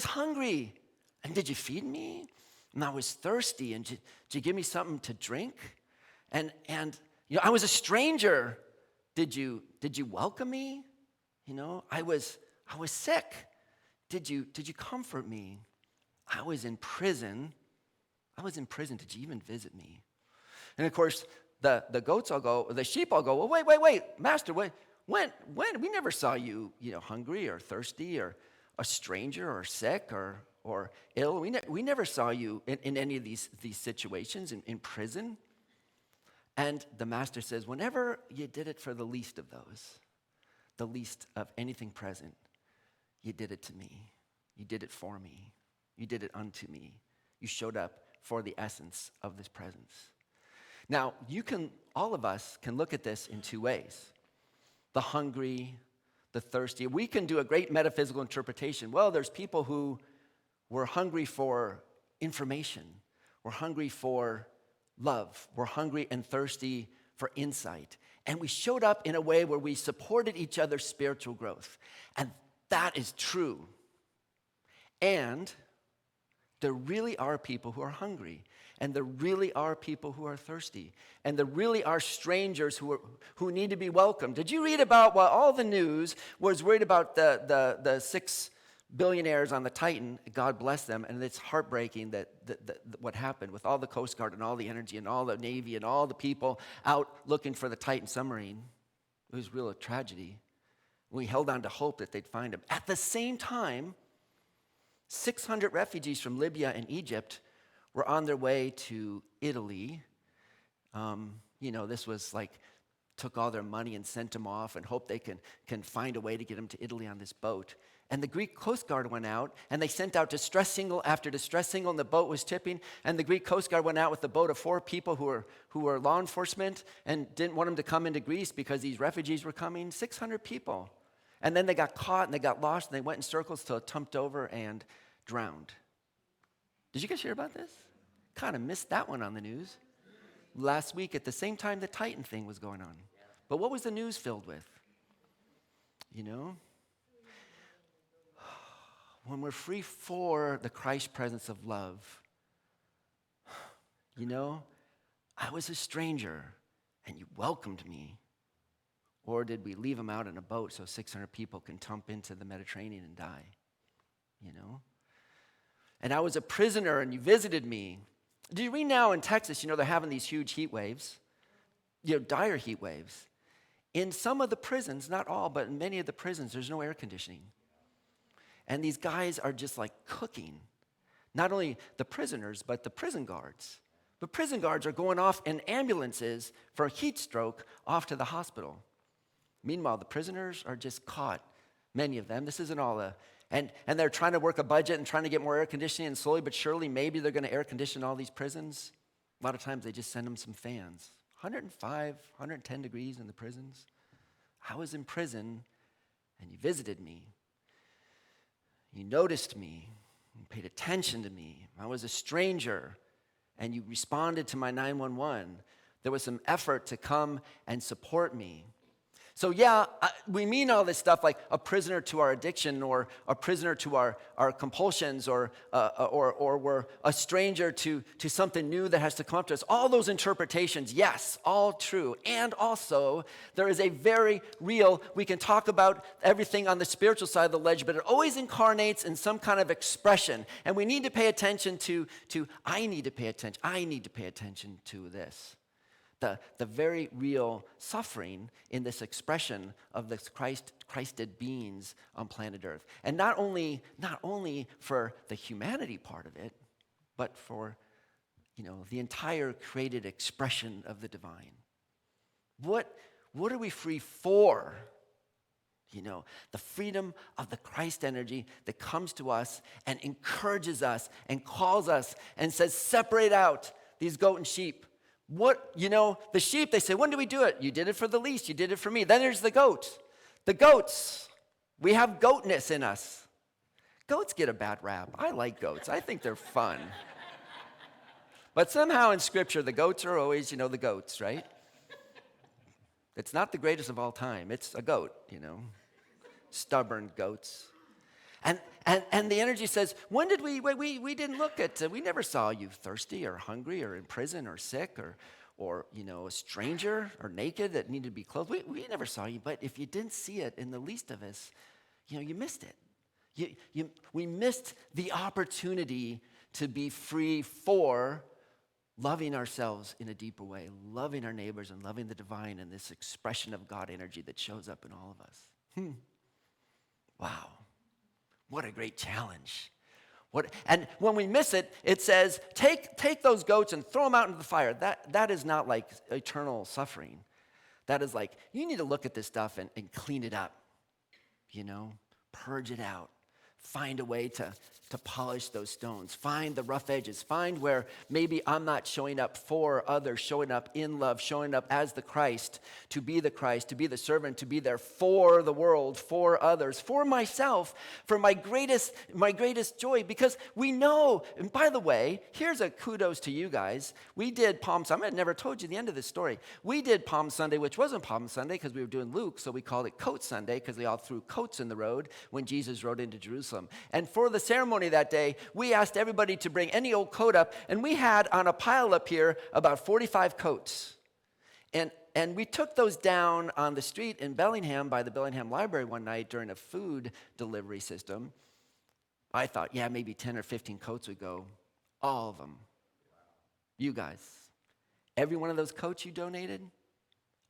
hungry. And did you feed me? And I was thirsty, and did you give me something to drink? And I was a stranger. Did you welcome me? I was sick. Did you comfort me? I was in prison. Did you even visit me? And of course, the goats all go, the sheep all go, well, wait, master, when? We never saw you, hungry or thirsty or a stranger or sick or ill. We never saw you in any of these situations in prison. And the master says, whenever you did it for the least of those, the least of anything present, you did it to me. You did it for me. You did it unto me. You showed up for the essence of this presence. Now, all of us can look at this in two ways. The hungry, the thirsty. We can do a great metaphysical interpretation. Well, there's people who were hungry for information. We're hungry for love. We're hungry and thirsty for insight. And we showed up in a way where we supported each other's spiritual growth. And that is true. And there really are people who are hungry. And there really are people who are thirsty. And there really are strangers who need to be welcomed. Did you read about what all the news was worried about the 6 billionaires on the Titan? God bless them. And it's heartbreaking that what happened with all the Coast Guard and all the energy and all the Navy and all the people out looking for the Titan submarine. It was really a tragedy. We held on to hope that they'd find him. At the same time, 600 refugees from Libya and Egypt were on their way to Italy. This was like, took all their money and sent them off and hope they can find a way to get them to Italy on this boat. And the Greek Coast Guard went out, and they sent out distress signal after distress signal, and the boat was tipping. And the Greek Coast Guard went out with a boat of 4 people who were law enforcement and didn't want them to come into Greece because these refugees were coming. 600 people. And then they got caught and they got lost and they went in circles till it tumped over and drowned. Did you guys hear about this? Kind of missed that one on the news. Last week at the same time the Titan thing was going on. But what was the news filled with? You know? When we're free for the Christ presence of love, you know, I was a stranger and you welcomed me. Or did we leave them out in a boat so 600 people can tump into the Mediterranean and die? You know? And I was a prisoner and you visited me. Do you read now in Texas, you know, they're having these huge heat waves, you know, dire heat waves. In some of the prisons, not all, but in many of the prisons, there's no air conditioning. And these guys are just like cooking. Not only the prisoners, but the prison guards. The prison guards are going off in ambulances for a heat stroke off to the hospital. Meanwhile, the prisoners are just caught, many of them. This isn't all and they're trying to work a budget and trying to get more air conditioning, and slowly but surely, maybe they're going to air condition all these prisons. A lot of times they just send them some fans. 105, 110 degrees in the prisons. I was in prison, and you visited me. You noticed me. You paid attention to me. I was a stranger, and you responded to my 911. There was some effort to come and support me. So yeah, we mean all this stuff like a prisoner to our addiction, or a prisoner to our compulsions, or we're a stranger to something new that has to come up to us. All those interpretations, yes, all true. And also, there is a very real, we can talk about everything on the spiritual side of the ledger, but it always incarnates in some kind of expression. And we need to pay attention to I need to pay attention to this. The very real suffering in this expression of this Christed beings on planet Earth. And not only for the humanity part of it, but for, you know, the entire created expression of the divine. What are we free for? You know, the freedom of the Christ energy that comes to us and encourages us and calls us and says, separate out these goat and sheep. What, you know, the sheep, they say, when do we do it? You did it for the least, you did it for me. Then there's the goat. The goats, we have goatness in us. Goats get a bad rap. I like goats. I think they're fun. But somehow in Scripture, the goats are always, you know, the goats, right? It's not the greatest of all time. It's a goat, you know, stubborn goats. And the energy says, when did we didn't look at, we never saw you thirsty or hungry or in prison or sick or you know, a stranger or naked that needed to be clothed. We never saw you, but if you didn't see it in the least of us, you know, you missed it. We missed the opportunity to be free for loving ourselves in a deeper way, loving our neighbors and loving the divine and this expression of God energy that shows up in all of us. Wow. What a great challenge. And when we miss it, it says, take those goats and throw them out into the fire. That is not like eternal suffering. That is like, you need to look at this stuff and clean it up. You know, purge it out. Find a way to polish those stones. Find the rough edges. Find where maybe I'm not showing up for others, showing up in love, showing up as the Christ, to be the servant, to be there for the world, for others, for myself, for my greatest joy. Because we know, and by the way, here's a kudos to you guys. We did Palm Sunday. I never told you the end of this story. We did Palm Sunday, which wasn't Palm Sunday because we were doing Luke, so we called it Coat Sunday because they all threw coats in the road when Jesus rode into Jerusalem. And for the ceremony that day, we asked everybody to bring any old coat up, and we had on a pile up here about 45 coats. And we took those down on the street in Bellingham by the Bellingham Library one night during a food delivery system. I thought, yeah, maybe 10 or 15 coats would go. All of them. You guys. Every one of those coats you donated,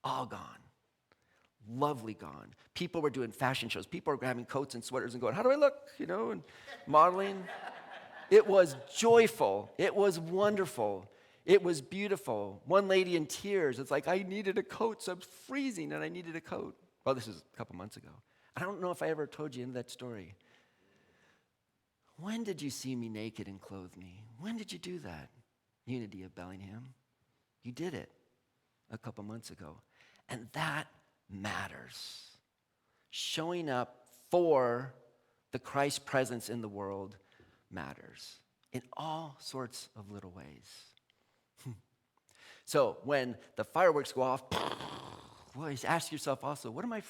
all gone. Lovely gone. People were doing fashion shows. People were grabbing coats and sweaters and going, how do I look? You know, and modeling. It was joyful. It was wonderful. It was beautiful. One lady in tears. It's like, I needed a coat, so I'm freezing, and I needed a coat. Well, this is a couple months ago. I don't know if I ever told you in that story. When did you see me naked and clothe me? When did you do that? Unity of Bellingham. You did it a couple months ago. And that matters. showing up for the Christ presence in the world matters in all sorts of little ways. So when the fireworks go off, well, ask yourself also, what am I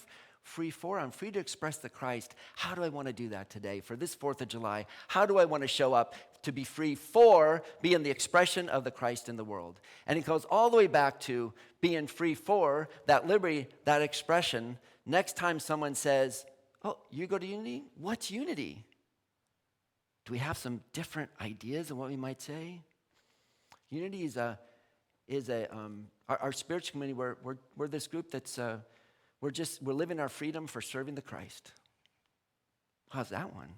free for? I'm free to express the Christ. How do I want to do that today for this 4th of July? How do I want to show up to be free for being the expression of the Christ in the world? And it goes all the way back to being free for that liberty, that expression. Next time someone says, oh, you go to unity? What's unity? Do we have some different ideas of what we might say? Unity is our spiritual community. We're this group that's we're living our freedom for serving the Christ. How's that one?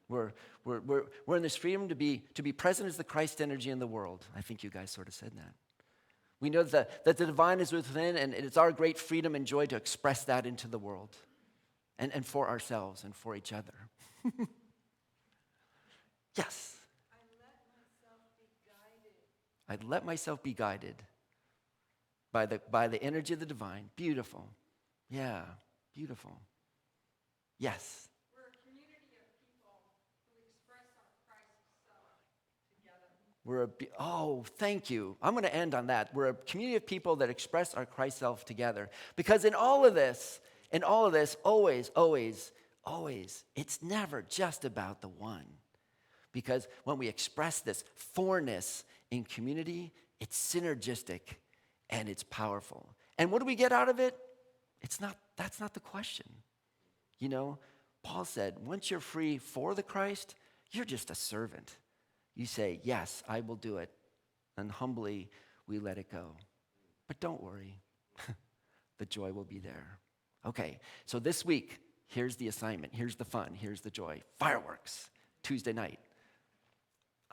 We're in this freedom to be present as the Christ energy in the world. I think you guys sort of said that. We know that the divine is within, and it's our great freedom and joy to express that into the world, and for ourselves and for each other. Yes. I let myself be guided by the energy of the divine. Beautiful. Yeah, beautiful. Yes. We're a community of people who express our Christ self together. Oh, thank you. I'm going to end on that. We're a community of people that express our Christ self together. Because in all of this, always, it's never just about the one. Because when we express this fourness in community, it's synergistic and it's powerful. And what do we get out of it? That's not the question. You know, Paul said, once you're free for the Christ, you're just a servant. You say, yes, I will do it. And humbly, we let it go. But don't worry. The joy will be there. Okay, so this week, here's the assignment. Here's the fun. Here's the joy. Fireworks, Tuesday night.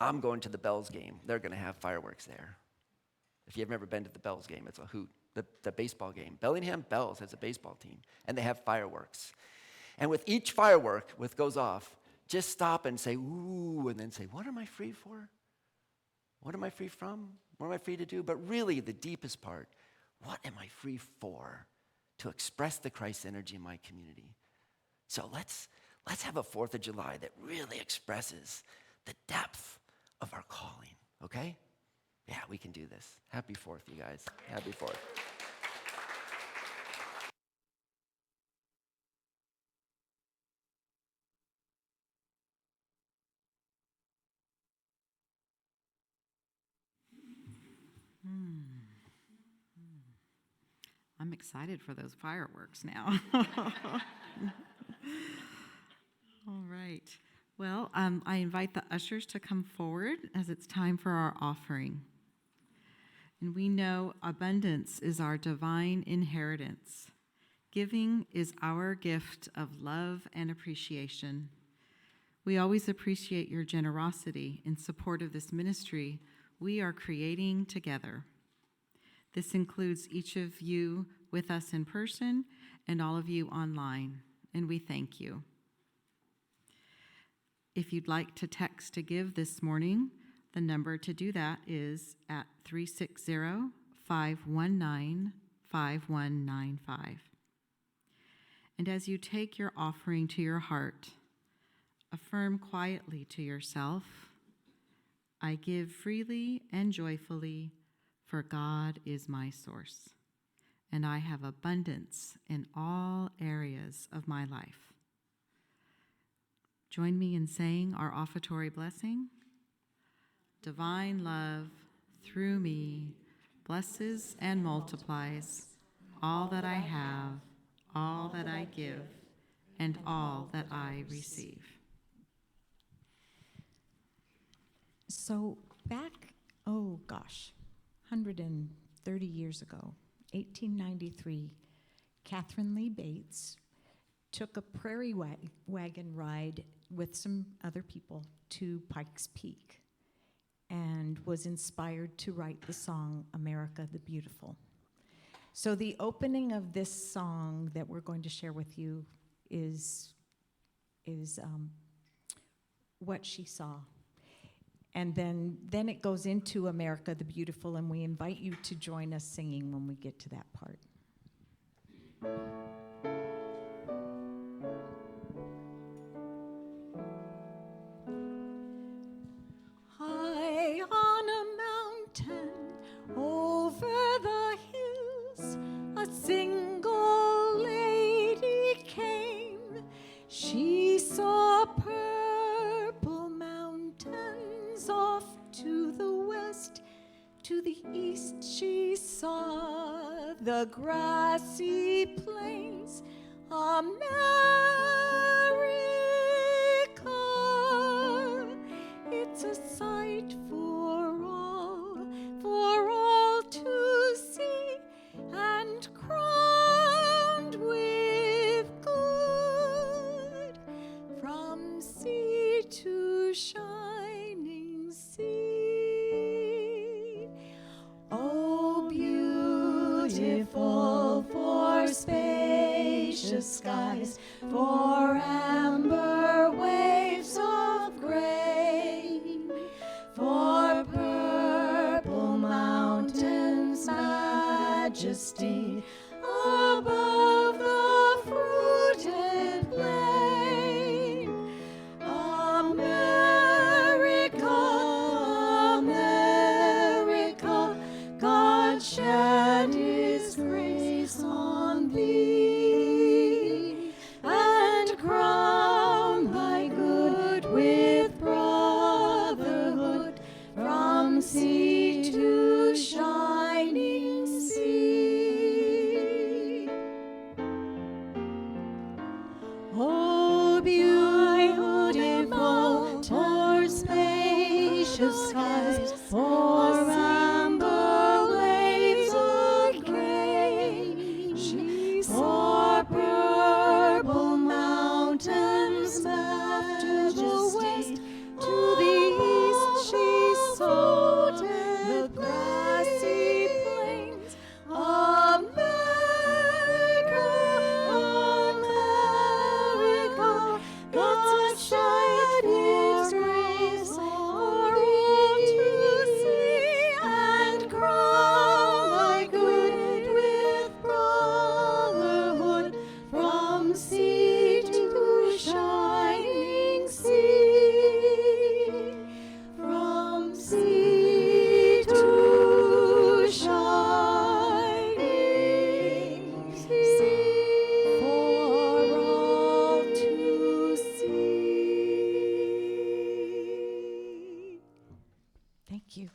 I'm going to the Bells game. They're going to have fireworks there. If you've never been to the Bells game, it's a hoot. The baseball game. Bellingham Bells has a baseball team, and they have fireworks. And with each firework goes off, just stop and say, ooh, and then say, what am I free for? What am I free from? What am I free to do? But really, the deepest part, what am I free for? To express the Christ energy in my community. So let's have a 4th of July that really expresses the depth of our calling, okay? Yeah, we can do this. Happy 4th, you guys. Happy 4th. I'm excited for those fireworks now. All right. Well, I invite the ushers to come forward as it's time for our offering. And we know abundance is our divine inheritance. Giving is our gift of love and appreciation. We always appreciate your generosity in support of this ministry we are creating together. This includes each of you with us in person and all of you online, and we thank you. If you'd like to text to give this morning, the number to do that is at 360-519-5195. And as you take your offering to your heart, affirm quietly to yourself, I give freely and joyfully, for God is my source, and I have abundance in all areas of my life. Join me in saying our offertory blessing. Divine love, through me, blesses and multiplies all that I have, all that I give, and all that I receive. So back, 130 years ago, 1893, Catherine Lee Bates took a prairie wagon ride with some other people to Pikes Peak and was inspired to write the song, America the Beautiful. So the opening of this song that we're going to share with you is what she saw. And then it goes into America the Beautiful, and we invite you to join us singing when we get to that part. High on a mountain over the hills, a single lady came. She saw purple mountains off to the west. To the east she saw the grassy plains. America, it's a sight for all to see, and crowned with good from sea to shining sea. Oh, beautiful for spacious skies, for amber waves of grain, for purple mountains' majesty above the fruited plain. America, America, God shed His grace on thee, and crown thy good with brotherhood from sea to shining sea. Oh, beautiful for spacious skies, for amber waves of grain, for purple mountains majesty. To the east she saw the grassy plains. America, America, God shed His grace for all to see, and crown thy good with brotherhood from sea to shining sea, from sea to shining sea, for all to see. Thank you.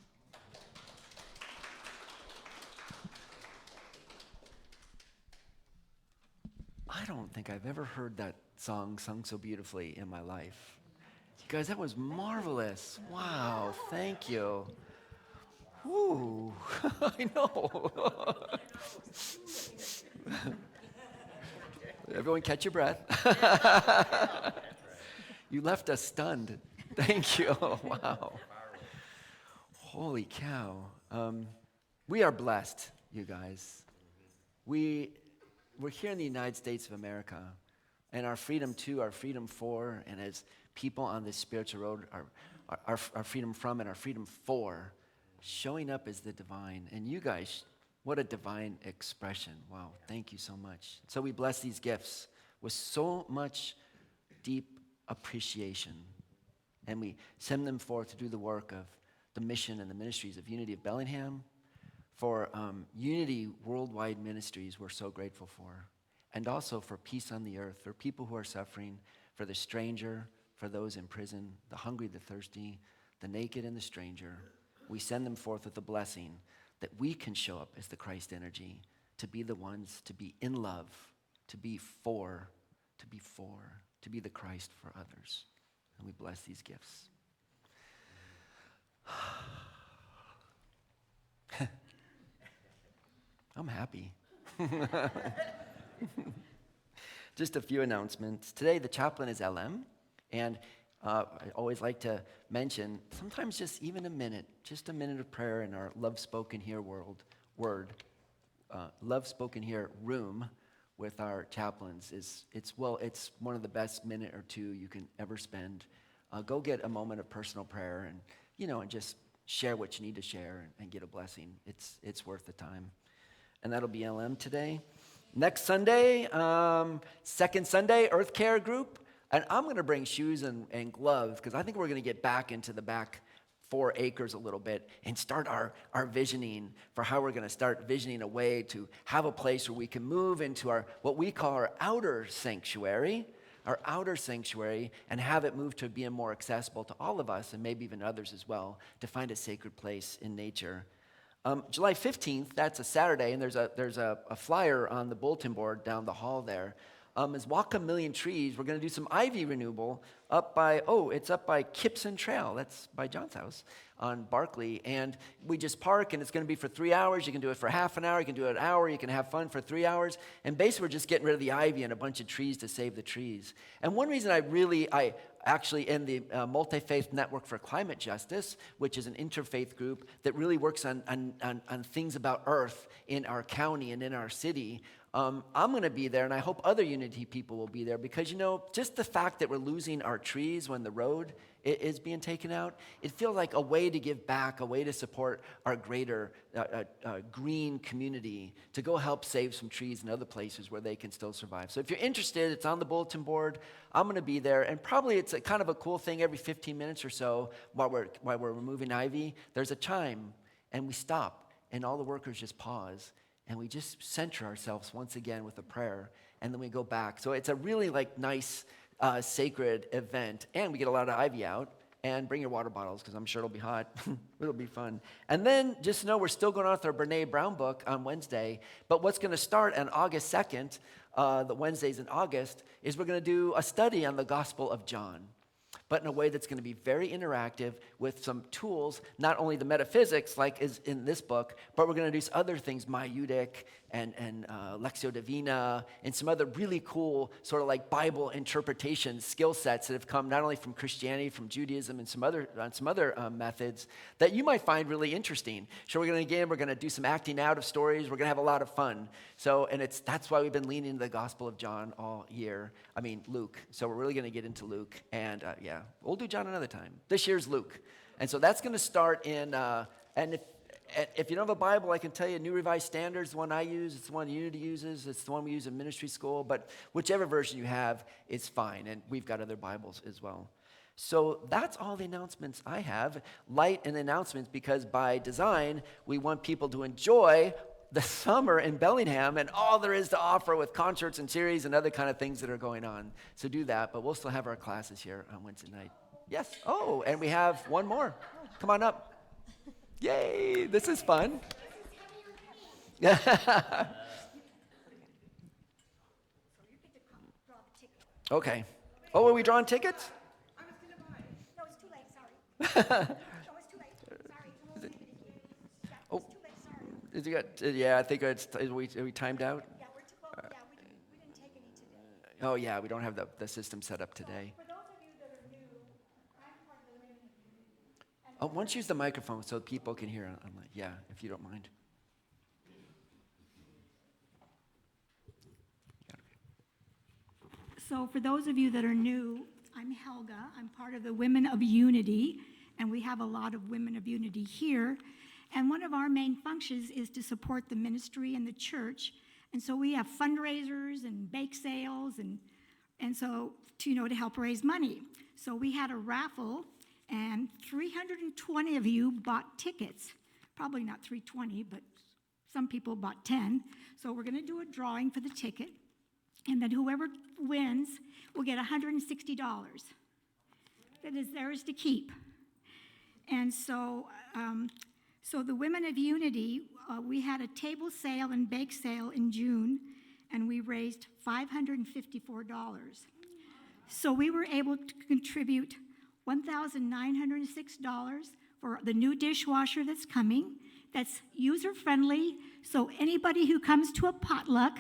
I don't think I've ever heard that song sung so beautifully in my life. You guys, that was marvelous. Wow, thank you. Ooh, I know. Everyone catch your breath. You left us stunned. Thank you. Wow. Holy cow. We are blessed, you guys. We're here in the United States of America, and our freedom to, our freedom for, and as people on this spiritual road, our freedom from and our freedom for, showing up as the divine. And you guys, what a divine expression. Wow, thank you so much. So we bless these gifts with so much deep appreciation, and we send them forth to do the work of the mission and the ministries of Unity of Bellingham. For Unity Worldwide Ministries, we're so grateful for. And also for Peace on the Earth, for people who are suffering, for the stranger, for those in prison, the hungry, the thirsty, the naked, and the stranger. We send them forth with a blessing that we can show up as the Christ energy, to be the ones, to be in love, to be the Christ for others. And we bless these gifts. I'm happy. Just a few announcements. Today, the chaplain is LM, and I always like to mention, sometimes just even a minute of prayer in our Love Spoken Here Love Spoken Here room with our chaplains it's one of the best minute or two you can ever spend. Go get a moment of personal prayer and just share what you need to share and get a blessing. It's worth the time. And that'll be LM today. Next Sunday, second Sunday, Earth Care group. And I'm going to bring shoes and gloves because I think we're going to get back into the back 4 acres a little bit and start our visioning for how we're going to start visioning a way to have a place where we can move into what we call our outer sanctuary, and have it move to being more accessible to all of us and maybe even others as well, to find a sacred place in nature. July 15th, that's a Saturday, and there's a flyer on the bulletin board down the hall there. Is Walk a Million Trees. We're going to do some ivy renewal it's up by Kipson Trail. That's by John's house on Barkley. And we just park, and it's going to be for 3 hours. You can do it for half an hour. You can do it an hour. You can have fun for 3 hours. And basically, we're just getting rid of the ivy and a bunch of trees to save the trees. And one reason I actually in the Multi-Faith Network for Climate Justice, which is an interfaith group that really works on things about Earth in our county and in our city. I'm going to be there, and I hope other Unity people will be there because, just the fact that we're losing our trees when the road is being taken out, it feels like a way to give back, a way to support our greater green community, to go help save some trees in other places where they can still survive. So if you're interested, it's on the bulletin board. I'm going to be there, and probably it's kind of a cool thing every 15 minutes or so while we're removing ivy, there's a chime, and we stop, and all the workers just pause. And we just center ourselves once again with a prayer, and then we go back. So it's a really nice, sacred event, and we get a lot of ivy out. And bring your water bottles because I'm sure it'll be hot. It'll be fun. And then just know we're still going on with our Brene Brown book on Wednesday. But what's going to start on August 2nd, the Wednesdays in August, is we're going to do a study on the Gospel of John, but in a way that's going to be very interactive with some tools, not only the metaphysics like is in this book, but we're going to do other things, Maieutic and Lectio Divina, and some other really cool sort of Bible interpretation skill sets that have come not only from Christianity, from Judaism, and some other methods that you might find really interesting. So we're going to do some acting out of stories. We're going to have a lot of fun. So, and that's why we've been leaning into the Gospel of John all year. Luke. So we're really going to get into Luke, and we'll do John another time. This year's Luke. And so that's going to start in, and if you don't have a Bible, I can tell you New Revised Standards, the one I use, it's the one Unity uses, it's the one we use in ministry school, but whichever version you have, it's fine, and we've got other Bibles as well. So that's all the announcements I have, light and announcements, because by design, we want people to enjoy the summer in Bellingham and all there is to offer with concerts and series and other kind of things that are going on. So do that, but we'll still have our classes here on Wednesday night. Yes. Oh, and we have one more. Come on up. Yay, this is fun. Okay. Oh, are we drawing tickets? I was going to buy it. No, it's too late, sorry. No, it's too late. Sorry. Oh. It's too late, sorry. Yeah, I think are we timed out? Yeah, we didn't take any today. Oh, yeah, we don't have the system set up today. For those of you that are new, I'm part of the women community. Oh, why don't you use the microphone so people can hear online? Yeah, if you don't mind. So for those of you that are new, I'm Helga. I'm part of the Women of Unity, and we have a lot of Women of Unity here. And one of our main functions is to support the ministry and the church. And so we have fundraisers and bake sales, and so to help raise money. So we had a raffle, and 320 of you bought tickets. Probably not 320, but some people bought 10. So we're going to do a drawing for the ticket, and then whoever wins will get $160. That is theirs to keep. And so the Women of Unity, we had a table sale and bake sale in June, and we raised $554. So we were able to contribute $1,906 for the new dishwasher that's coming, that's user-friendly, so anybody who comes to a potluck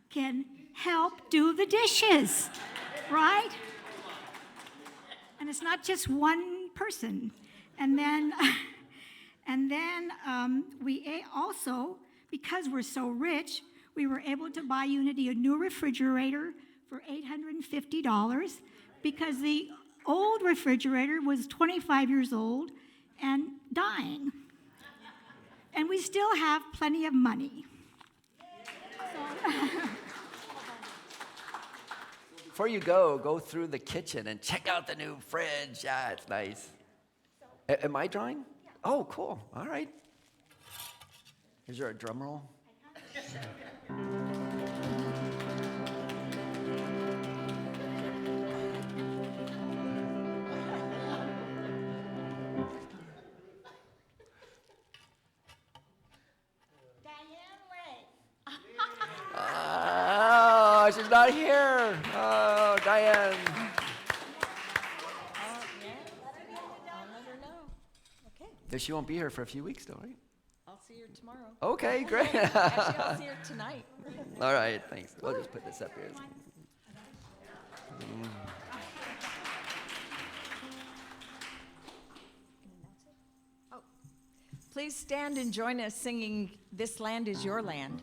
can help do the dishes, right? And it's not just one person. And then we also, because we're so rich, we were able to buy Unity a new refrigerator for $850 because the old refrigerator was 25 years old and dying. And we still have plenty of money. So before you go through the kitchen and check out the new fridge. Yeah, it's nice. Am I drawing? Oh, cool. All right. Is there a drum roll? Oh, she's not here. Oh, Dyann. She won't be here for a few weeks, though, right? I'll see her tomorrow. Okay, great. Actually, I'll see her tonight. All right, thanks. We'll just put this up here. Please stand and join us singing "This Land Is Your Land."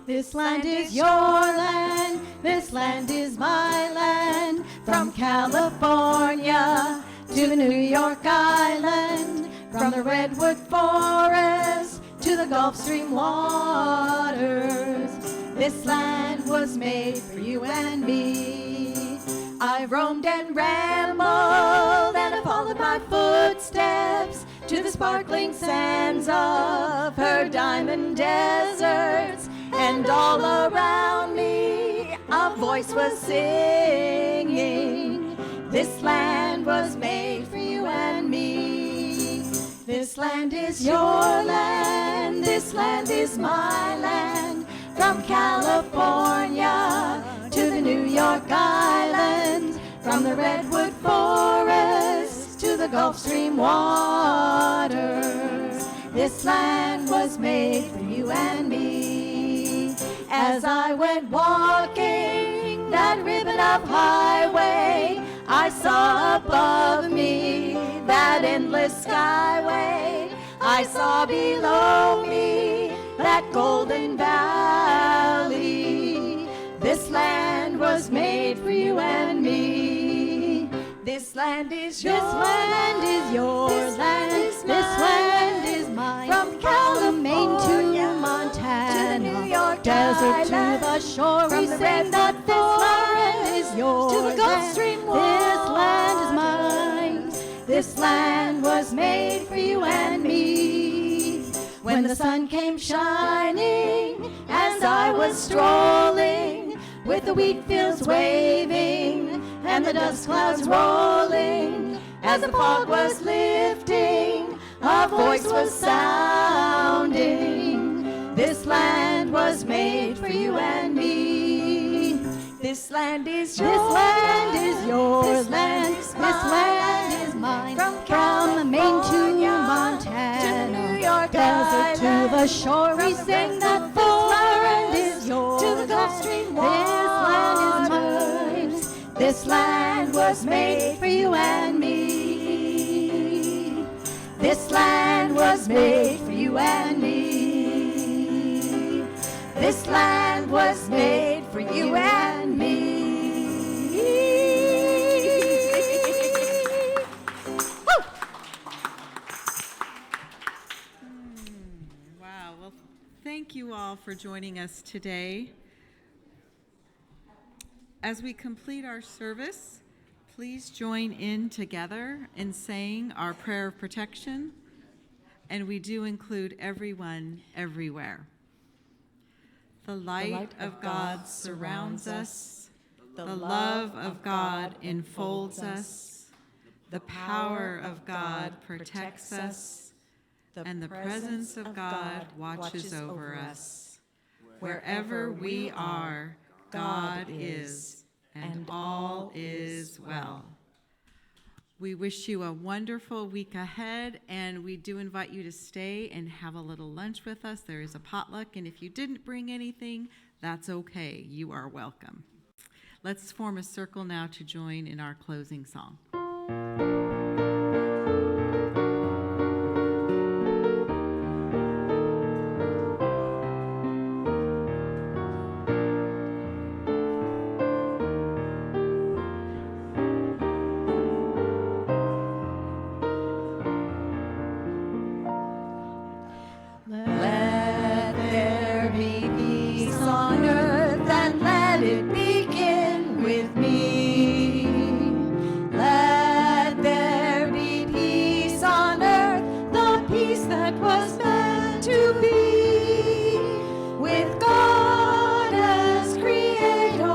This land is your land, this land is my land, from California to New York Island, from the redwood forest to the Gulf Stream waters. This land was made for you and me. I roamed and rambled and I followed my footsteps to the sparkling sands of her diamond deserts. And all around me a voice was singing, this land was made for you and me. This land is your land, this land is my land, from California to the New York Island, from the redwood forest to the Gulf Stream waters. This land was made for you and me. As I went walking that ribbon of highway, I saw above me that endless skyway. I saw below me that golden valley. This land was made for you and me. This land is yours. This land is yours. This land is mine. From California to Montana, to the New York desert, to the shore, we sing that this land is yours. To the Gulf Stream waters, this land is mine. This land was made for you and me. When the sun came shining, as I was strolling, with the wheat fields waving and the dust clouds rolling, as the fog was lifting, a voice was sounding. This land was made for you and me. This land is yours. This land is yours. This land is mine. From Maine to Montana, to the New York desert, to the shore, we sing that this land is yours. To the Gulf Stream waters, this land is mine. This land was made for you and me. This land was made for you and me. This land was made for you and me. Wow. Well, thank you all for joining us today. As we complete our service, please join in together in saying our prayer of protection, and we do include everyone, everywhere. The light of God surrounds us. The love of God enfolds us. The power of God protects us. And the presence of God watches over us. Wherever we are, God is, and all is well. We wish you a wonderful week ahead, and we do invite you to stay and have a little lunch with us. There is a potluck, and if you didn't bring anything, that's okay. You are welcome. Let's form a circle now to join in our closing song. Let there be peace on earth 'twas meant to be, with God as creator,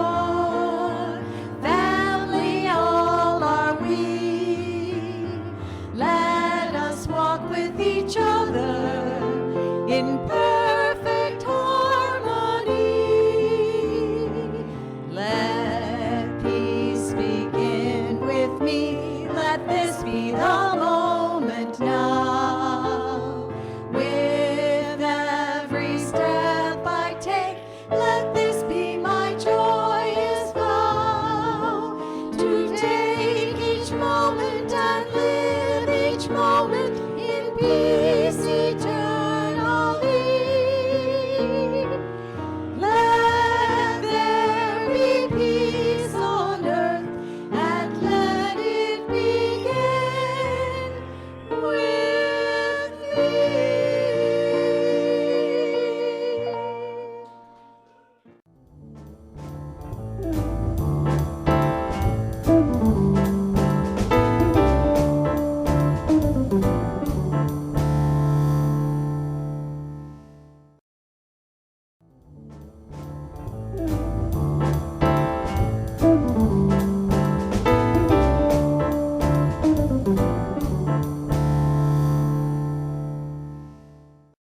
family all are we. Let us walk with each other in perfect harmony. Let peace begin with me. Let this be the moment now. With every step I take, let this be my joyous vow. To take each moment and live each moment in peace.